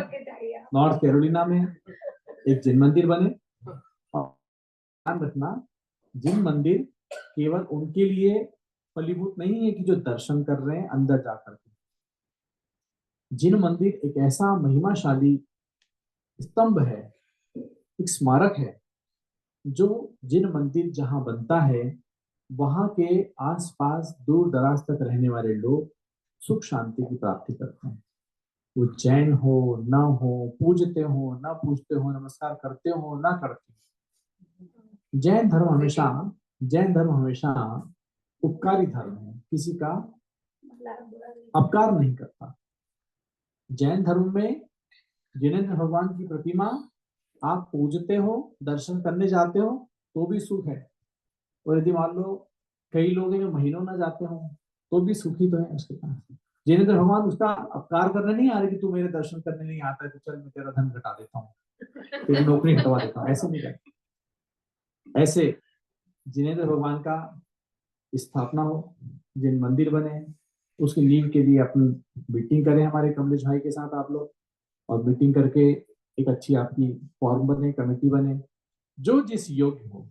नॉर्थ कैरोलिना में एक जिन मंदिर बने। और ध्यान रखना, जिन मंदिर केवल उनके लिए फलीभूत नहीं है कि जो दर्शन कर रहे हैं अंदर जाकर के। जिन मंदिर एक ऐसा महिमाशाली स्तंभ है, एक स्मारक है, जो जिन मंदिर जहां बनता है वहां के आसपास दूर दराज तक रहने वाले लोग सुख शांति की प्राप्ति करते हैं। वो जैन हो ना हो, पूजते हो ना पूजते हो, नमस्कार करते हो ना करते हो, जैन धर्म हमेशा उपकारी धर्म है, किसी का अपकार नहीं करता। जैन धर्म में जिनेंद्र भगवान की प्रतिमा आप पूजते हो, दर्शन करने जाते हो तो भी सुख है। और यदि मान लो कई लोग हैं जो महीनों ना जाते हो तो भी सुखी तो है उसके पास। जिनेंद्र भगवान उसका अपकार करने नहीं आ रहे कि तू मेरे दर्शन करने नहीं आता है तो चल मैं तेरा धन घटा देता हूँ, तेरी नौकरी हटवा देता हूँ, ऐसे नहीं करते। ऐसे जिनेंद्र भगवान का स्थापना हो, जिन मंदिर बने, उसकी नींव के लिए अपनी मीटिंग करें हमारे कमलेश भाई के साथ आप लोग, और मीटिंग करके एक अच्छी आपकी फॉर्म बने, कमेटी बने, जो जिस योग्य हो।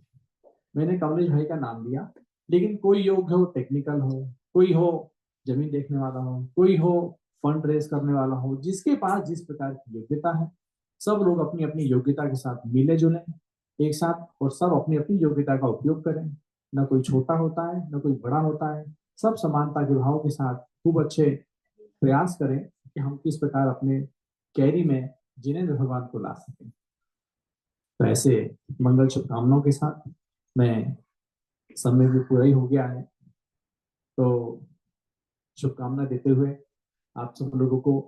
मैंने कमलेश भाई का नाम लिया, लेकिन कोई योग्य हो, टेक्निकल हो, कोई हो जमीन देखने वाला हो, कोई हो फंड रेज करने वाला हो, जिसके पास जिस प्रकार की योग्यता है, सब लोग अपनी अपनी योग्यता के साथ मिले जुले एक साथ, और सब अपनी अपनी योग्यता का उपयोग करें। न कोई छोटा होता है न कोई बड़ा होता है, सब समानता के भाव के साथ खूब अच्छे प्रयास करें कि हम किस प्रकार अपने कैरी में जिनेंद्र भगवान को ला सकें। तो ऐसे मंगल शुभकामनाओं के साथ मैं, समय भी पूरा ही हो गया है, तो शुभकामना देते हुए आप सब लोगों को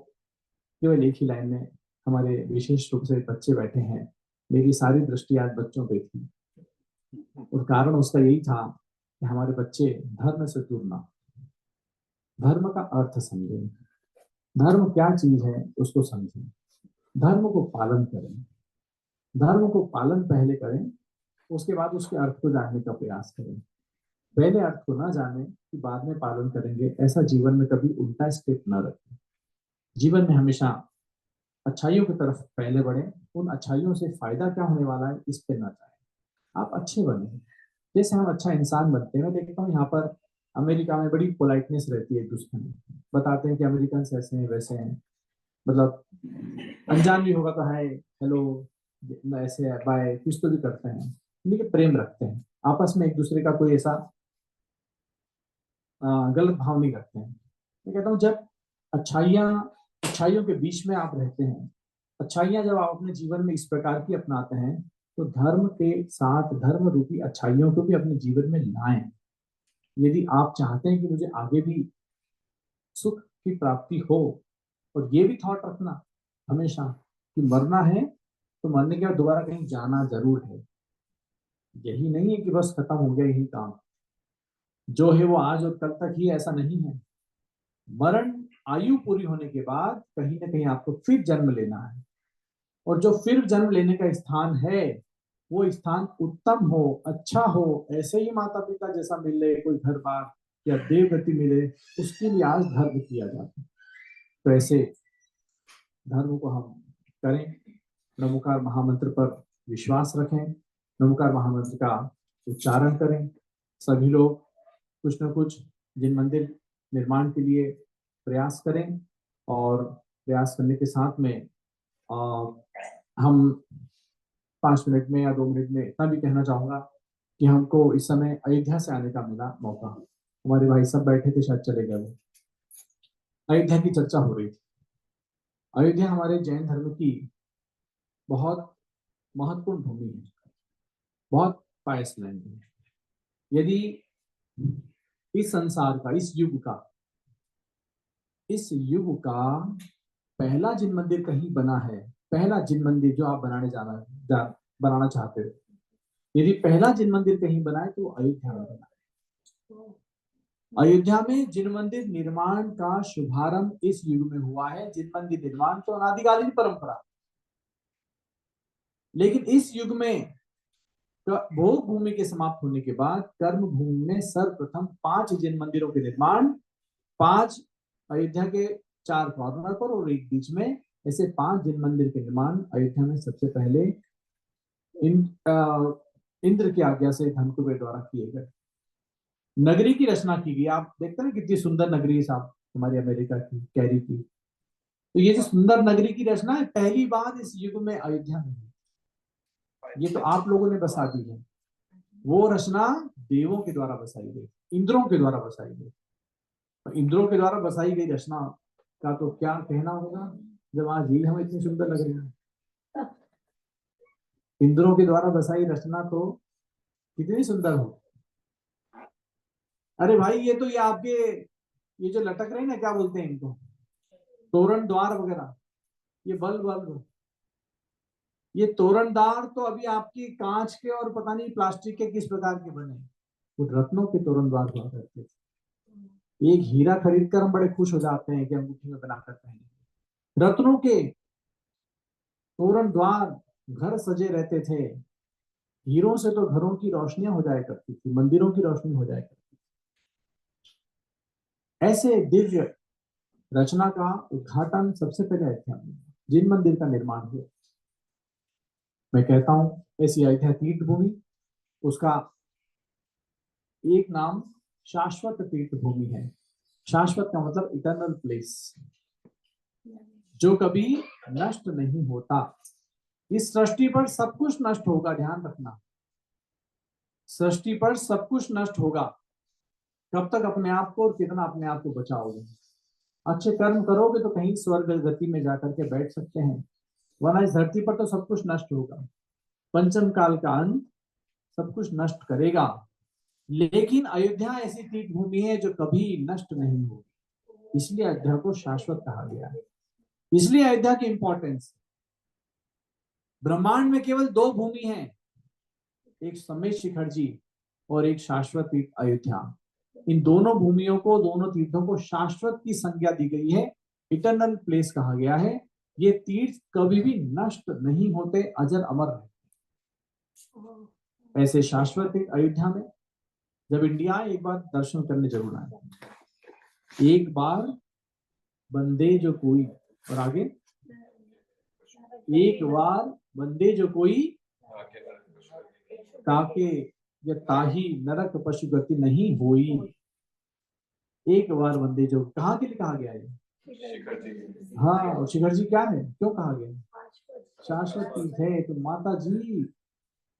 केवल एक ही लाइन में, हमारे विशेष रूप से बच्चे बैठे हैं, मेरी सारी दृष्टि आज बच्चों पे थी, और कारण उसका यही था कि हमारे बच्चे धर्म से जुड़ना, धर्म का अर्थ समझें, धर्म क्या चीज है उसको समझें, धर्म को पालन करें, धर्म को पालन पहले करें, उसके बाद उसके अर्थ को जानने का प्रयास करें। पहले अर्थ को ना जाने कि बाद में पालन करेंगे, ऐसा जीवन में कभी उल्टा स्टेप न रखें। जीवन में हमेशा अच्छाइयों की तरफ पहले बढ़े, उन अच्छाइयों से फायदा क्या होने वाला है इस पे ना जाए। आप अच्छे बने, जैसे हम अच्छा इंसान बनते हैं। मैं देखता हूँ यहाँ पर अमेरिका में बड़ी पोलाइटनेस रहती है, एक दूसरे में बताते हैं कि अमेरिकन ऐसे हैं वैसे हैं, मतलब अनजान भी होगा तो हाय हेलो ऐसे है बाय कुछ तो भी करते हैं, लेकिन प्रेम रखते हैं आपस में, एक दूसरे का कोई ऐसा गलत भाव नहीं रखते हैं। मैं कहता हूँ जब अच्छाइयों के बीच में आप रहते हैं, अच्छाइयाँ जब आप अपने जीवन में इस प्रकार की अपनाते हैं, तो धर्म के साथ धर्म रूपी अच्छाइयों को भी अपने जीवन में लाएं। यदि आप चाहते हैं कि मुझे आगे भी सुख की प्राप्ति हो, और ये भी थॉट रखना हमेशा कि मरना है तो मरने के बाद दोबारा कहीं जाना जरूर है। यही नहीं है कि बस खत्म हो गया यही काम, जो है वो आज और कल तक ही, ऐसा नहीं है। मरण आयु पूरी होने के बाद कहीं ना कहीं आपको फिर जन्म लेना है, और जो फिर जन्म लेने का स्थान है वो स्थान उत्तम हो, अच्छा हो, ऐसे ही माता पिता जैसा मिले, कोई घर बार या देव गति मिले, उसके लिए आज धर्म किया जाता है। तो ऐसे धर्म को हम करें, नमोकार महामंत्र पर विश्वास रखें, नमोकार महामंत्र का उच्चारण करें। सभी लोग कुछ न कुछ जिन मंदिर निर्माण के लिए प्रयास करें, और प्रयास करने के साथ में हम 5 मिनट में या 2 मिनट में इतना भी कहना चाहूंगा कि हमको इस समय अयोध्या से आने का मिला मौका। हमारे भाई सब बैठे थे, शायद चले गए वो। अयोध्या की चर्चा हो रही थी। अयोध्या हमारे जैन धर्म की बहुत महत्वपूर्ण भूमि है, बहुत पायस लैंड है। यदि इस संसार का, इस युग का पहला जिन मंदिर कहीं बना है, पहला जिन मंदिर जो आप बनाना चाहते हो, यदि पहला जिन मंदिर कहीं बना है तो अयोध्या में बना है। अयोध्या में जिन मंदिर निर्माण का शुभारंभ इस युग में हुआ है। जिन मंदिर निर्माण तो अनादिकालीन परंपरा, लेकिन इस युग में भोग भूमि के समाप्त होने के बाद कर्म भूमि में सर्वप्रथम 5 जिन मंदिरों के निर्माण, 5 अयोध्या के 4 कॉर्नर पर और एक बीच में, ऐसे 5 जिन मंदिर के निर्माण अयोध्या में सबसे पहले इंद्र की आज्ञा से धनकुबेर द्वारा किए गए। नगरी की रचना की गई। आप देखते हैं कितनी सुंदर नगरी है साहब हमारी अमेरिका की, कैरी की। तो ये जो सुंदर नगरी की रचना है, पहली बार इस युग में अयोध्या में हुई। ये तो आप लोगों ने बसा दी है। वो रचना देवों के द्वारा बसाई गई, इंद्रों के द्वारा बसाई गई। और इंद्रों के द्वारा बसाई गई रचना का तो क्या कहना होगा, जब आज ये हमें इतनी सुंदर लग रही है। इंद्रों के द्वारा बसाई रचना तो कितनी सुंदर हो। अरे भाई ये आपके ये जो लटक रहे हैं ना, क्या बोलते हैं इनको, तोरण द्वार वगैरह, ये बल्ब, ये तोरणदार तो अभी आपकी कांच के और पता नहीं प्लास्टिक के किस प्रकार के बने, वो रत्नों के तोरण द्वार हुआ करते थे। एक हीरा खरीद कर हम बड़े खुश हो जाते हैं कि अंगूठी में बनाकर पहने। रत्नों के तोरण द्वार घर सजे रहते थे। हीरों से तो घरों की रोशनियां हो जाया करती थी, मंदिरों की रोशनी हो जाया करती थी। ऐसे दिव्य रचना का उद्घाटन सबसे पहले अयोध्या में, जिन मंदिर का निर्माण हुआ। मैं कहता हूं ऐसी अयोध्या तीर्थ भूमि, उसका एक नाम शाश्वत तीर्थ भूमि है। शाश्वत का मतलब इटर्नल प्लेस, जो कभी नष्ट नहीं होता। इस सृष्टि पर सब कुछ नष्ट होगा, ध्यान रखना। सृष्टि पर सब कुछ नष्ट होगा। कब तक अपने आप को और कितना अपने आप को बचाओगे। अच्छे कर्म करोगे तो कहीं स्वर्ग गति में जाकर के बैठ सकते हैं, वरना इस धरती पर तो सब कुछ नष्ट होगा। पंचम काल का अंत सब कुछ नष्ट करेगा। लेकिन अयोध्या ऐसी तीर्थ भूमि है जो कभी नष्ट नहीं होगी, इसलिए अयोध्या को शाश्वत कहा गया है। इसलिए अयोध्या की इंपॉर्टेंस, ब्रह्मांड में केवल 2 भूमि हैं, एक समेत शिखर जी और एक शाश्वत तीर्थ अयोध्या। इन दोनों भूमियों को, दोनों तीर्थों को शाश्वत की संज्ञा दी गई है, इटर्नल प्लेस कहा गया है। ये तीर्थ कभी भी नष्ट नहीं होते, अजर अमर रहते। ऐसे शाश्वत तीर्थ अयोध्या में जब इंडिया आए, एक बार दर्शन करने जरूर आए। एक बार बंदे जो कोई, और आगे, एक बार बंदे जो कोई ताके या ताही नरक पशु गति नहीं होई। एक बार बंदे जो, कहाँ के लिए कहा गया है? हाँ, और शिखर जी क्या है, क्यों कहा गया? शाश्वत तीर्थ है। तो माता जी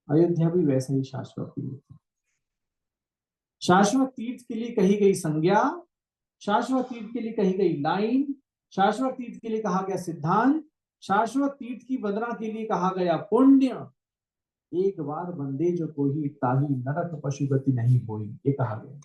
अयोध्या भी वैसे ही शाश्वत तीर्थ। शाश्वत तीर्थ के लिए कही गई संज्ञा, शाश्वत तीर्थ के लिए कही गई लाइन, शाश्वत तीर्थ के लिए कहा गया सिद्धांत, शाश्वत तीर्थ की वंदना के लिए कहा गया पुण्य। एक बार बंदे जो कोई ताही नरक पशु गति नहीं होई, ये कहा गया।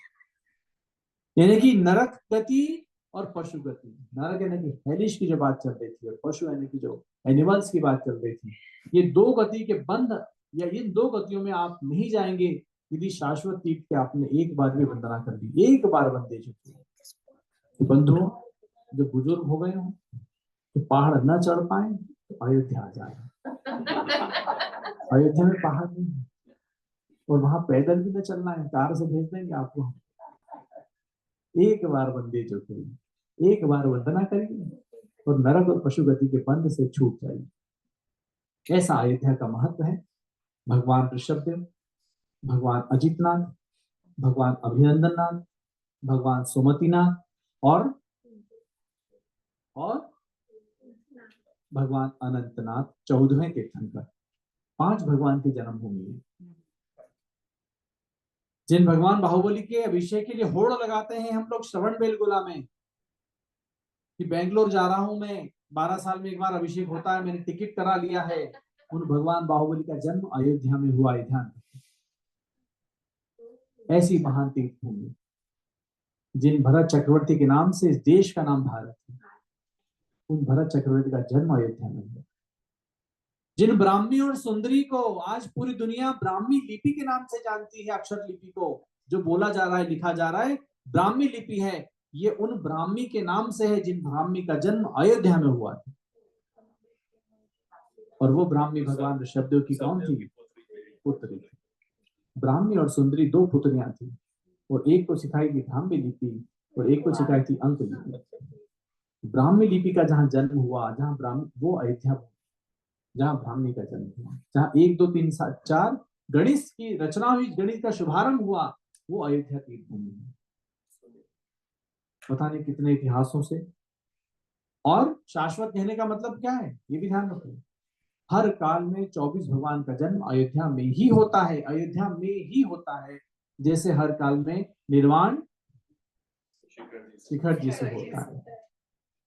यानी कि नरक गति और पशु गति, नरक यानी कि हेलिश की जो बात चल रही थी, और पशु यानी कि जो एनिमल्स की बात चल रही थी, ये 2 गति के बंध, या इन 2 गतियों में आप नहीं जाएंगे यदि शाश्वत तीर्थ के आपने एक बार भी वंदना कर दी। एक बार बंदे जो, तो बंधुओं जो बुजुर्ग हो गए हो, तो पहाड़ न चढ़ पाए तो अयोध्या आ जाए। अयोध्या में पहाड़ नहीं है, और वहां पैदल भी न चलना है, कार से भेज देंगे आपको। एक बार बंदे जो कोई, एक बार वंदना करिए और नरक और पशु गति के बंध से छूट जाइए। ऐसा अयोध्या का महत्व है। भगवान ऋषभदेव, भगवान अजितनाथ, भगवान अभिनंदननाथ, भगवान सुमतिनाथ और भगवान अनंतनाथ 14वें तीर्थंकर। 5 भगवान की जन्मभूमि है। जिन भगवान बाहुबली के अभिषेक के लिए होड़ लगाते हैं हम लोग श्रवण बेलगोला में कि बेंगलोर जा रहा हूं मैं, 12 साल में एक बार अभिषेक होता है, मैंने टिकट करा लिया है, उन भगवान बाहुबली का जन्म अयोध्या में हुआ है। ध्यान रखें, ऐसी महान तीर्थ भूमि जिन भरत चक्रवर्ती के नाम से इस देश का नाम भारत है, उन भरत चक्रवर्ती का जन्म अयोध्या में हुआ। जिन ब्राह्मी और सुंदरी को आज पूरी दुनिया ब्राह्मी लिपि के नाम से जानती है, अक्षर लिपि को जो बोला जा रहा है, लिखा जा रहा है, ब्राह्मी लिपि है, ये उन ब्राह्मी के नाम से है जिन ब्राह्मी का जन्म अयोध्या में हुआ था। और वो ब्राह्मी भगवान ऋषभदेव की कौन थी? पुत्री थी। ब्राह्मी और सुंदरी 2 पुत्रियां थी, और एक को सिखाई थी ब्राह्मी लिपि और एक को सिखाई थी अंक लिपि। ब्राह्मी लिपि का जहां जन्म हुआ, जहां ब्राह्मी, वो अयोध्या, जहां ब्राह्मी का जन्म हुआ, जहां 1 2 3 4 गणित की रचना हुई, गणित का शुभारंभ हुआ, वो अयोध्या तीर्थ भूमि है। पता नहीं कितने इतिहासों से। और शाश्वत कहने का मतलब क्या है, ये भी ध्यान रखो। हर काल में 24 भगवान का जन्म अयोध्या में ही होता है, अयोध्या में ही होता है। जैसे हर काल में निर्वाण शिखर जी से होता है,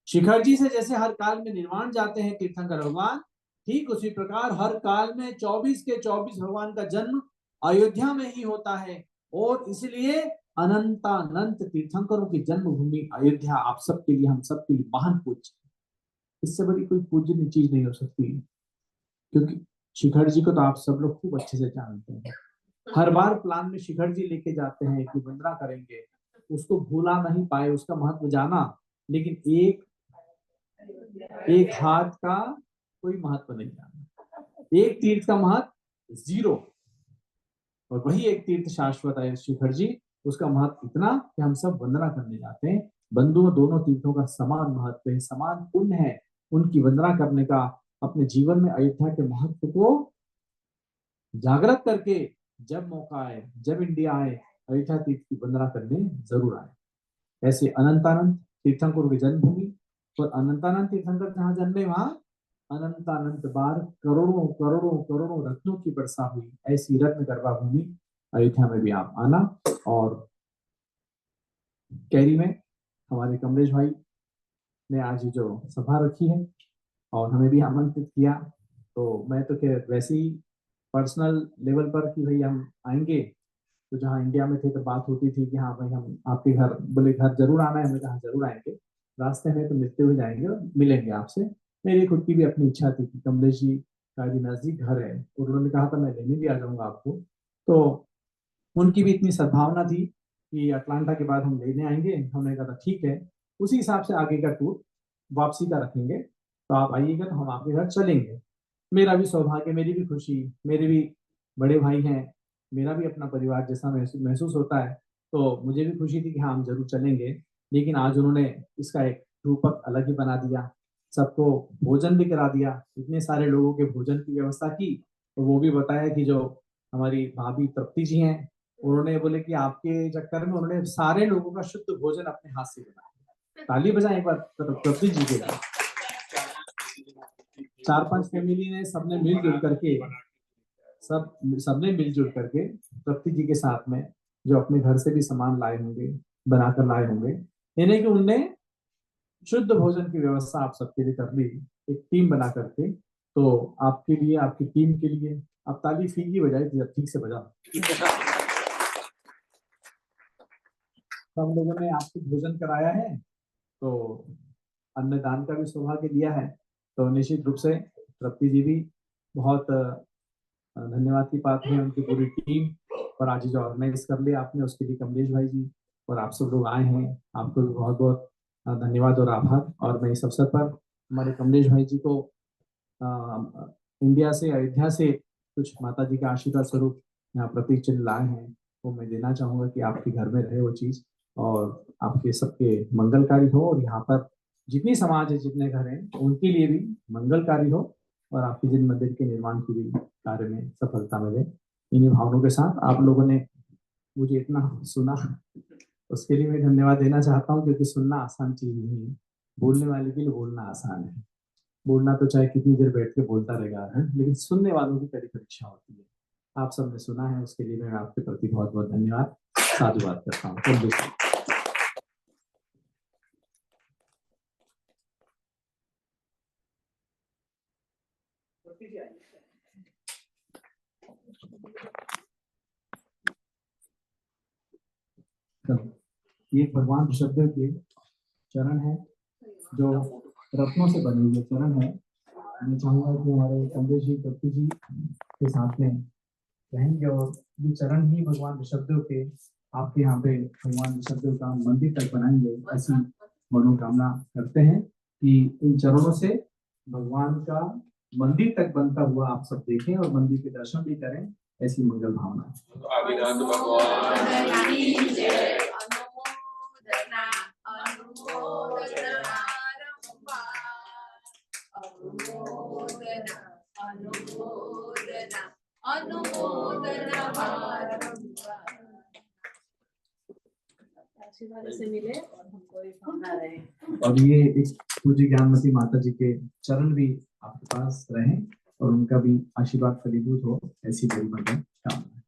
शिखर जी से जैसे हर काल में निर्वाण जाते हैं तीर्थंकर भगवान, ठीक उसी प्रकार हर काल में 24 के 24 भगवान का जन्म अयोध्या में ही होता है। और इसलिए अनंतानंत तीर्थंकरों की जन्मभूमि अयोध्या आप सबके लिए, हम सबके लिए महान पूज्य। इससे बड़ी कोई पूजनीय चीज नहीं हो सकती, क्योंकि शिखर जी को तो आप सब लोग खूब अच्छे से जानते हैं। हर बार प्लान में शिखर जी लेके जाते हैं कि वंदना करेंगे, उसको भूला नहीं पाए, उसका महत्व जाना, लेकिन एक हाथ का कोई महत्व नहीं जाना, एक तीर्थ का महत्व 0, और वही एक तीर्थ शाश्वत है शिखर जी, उसका महत्व इतना कि हम सब वंदना करने जाते हैं। बंधुओं, दोनों तीर्थों का समान महत्व है, समान पुण्य है उनकी वंदना करने का। अपने जीवन में अयोध्या के महत्व को जागृत करके जब मौका आए, जब इंडिया आए, अयोध्या तीर्थ की वंदना करने जरूर आए। ऐसे अनंतानंद तीर्थंकरों की जन्मभूमि, और अनंतानंद तीर्थंकर जहां जन्मे वहां अनंतानंत बार करोड़ों करोड़ों करोड़ों रत्नों की वर्षा हुई। ऐसी रत्न गर्भा भूमि अयोध्या में भी आप आना। और कैरी में हमारे कमलेश भाई ने आज जो सभा रखी है और हमें भी आमंत्रित किया, तो मैं तो वैसे ही पर्सनल लेवल पर कि भाई हम आएंगे, तो जहाँ इंडिया में थे तो बात होती थी कि हाँ भाई हम आपके घर, बोले घर जरूर आना है, हमने कहा जरूर आएंगे, रास्ते में तो मिलते हुए जाएंगे और मिलेंगे आपसे। मेरी खुद की भी अपनी इच्छा थी कि कमलेश जी का भी नजदीक घर है, और उन्होंने कहा था मैं लेने भी आ जाऊंगा आपको, तो उनकी भी इतनी सद्भावना थी कि अटलांटा के बाद हम लेने आएंगे। हमने कहा था ठीक है, उसी हिसाब से आगे का टूर वापसी का रखेंगे, तो आप आइएगा तो हम आपके घर चलेंगे। मेरा भी सौभाग्य, मेरी भी खुशी, मेरे भी बड़े भाई हैं, मेरा भी अपना परिवार जैसा महसूस होता है, तो मुझे भी खुशी थी कि हाँ हम जरूर चलेंगे। लेकिन आज उन्होंने इसका एक रूपक अलग ही बना दिया, सबको भोजन भी करा दिया, इतने सारे लोगों के भोजन की व्यवस्था की। तो वो भी बताया कि जो हमारी भाभी तृप्ति जी हैं, उन्होंने बोले कि आपके चक्कर में उन्होंने सारे लोगों का शुद्ध भोजन अपने हाथ से बनाया। ताली बजाएं एक बार तृप्ति जी के लिए। 4-5 फैमिली ने सबने मिलजुल करके सबने मिलजुल करके तृप्ति जी के साथ में जो अपने घर से भी सामान लाए होंगे, बनाकर लाए होंगे, यानी कि उनने शुद्ध भोजन की व्यवस्था आप सबके लिए कर ली, एक टीम बना करके। तो आपके लिए, आपकी टीम के लिए आप ताली फीकी बजाई थी, ठीक से बजा। हम लोगों ने आपको भोजन कराया है, तो अन्नदान का भी सौभाग्य दिया है, तो निश्चित रूप से तृप्ति जी भी बहुत धन्यवाद की पात्र है, उनकी पूरी टीम। और आज जो ऑर्गेनाइज कर लिया आपने, उसके लिए कमलेश भाई जी और आप सब लोग आए हैं, आपको भी बहुत बहुत धन्यवाद और आभार। और मैं इस अवसर पर हमारे कमलेश भाई जी को इंडिया से, अयोध्या से कुछ माता जी के आशीर्वाद स्वरूप यहाँ प्रतीक चिन्ह लाए हैं, वो मैं देना चाहूंगा कि आपके घर में रहे वो चीज, और आपके सबके मंगलकारी हो, और यहाँ पर जितनी समाज है, जितने घर हैं, उनके लिए भी मंगलकारी हो, और आपके जिन मंदिर के निर्माण की भी कार्य में सफलता मिले। इन्हीं भावनाओं के साथ आप लोगों ने मुझे इतना सुना, उसके लिए मैं धन्यवाद देना चाहता हूँ, क्योंकि सुनना आसान चीज नहीं है, बोलने वाले के लिए बोलना आसान है। बोलना तो चाहे कितनी देर बैठ के बोलता रहेगा है, लेकिन सुनने वालों की कड़ी परीक्षा होती है। आप सबने सुना है, उसके लिए मैं आपके प्रति बहुत बहुत धन्यवाद साधुवाद करता हूँ। God bless you. ये भगवान ऋषभदेव के चरण है, जो रत्नों से बने हुए चरण है। मैं चाहूंगा कि हमारे कमलेश जी, कप्ती जी के साथ में रहेंगे और ये चरण ही भगवान ऋषभदेव के आपके यहाँ पे भगवान ऋषभदेव का मंदिर तक बनाएंगे, ऐसी मनोकामना करते हैं कि इन चरणों से भगवान का मंदिर तक बनता हुआ आप सब देखें और मंदिर के दर्शन भी करें, ऐसी मंगल भावना। आशीर्वाद से मिले और हमको भी भावना रहे। और ये एक पूज्य ज्ञानमती माता जी के चरण भी आपके पास रहें और उनका भी आशीर्वाद फलीभूत हो, ऐसी बड़ी मंगल कामना।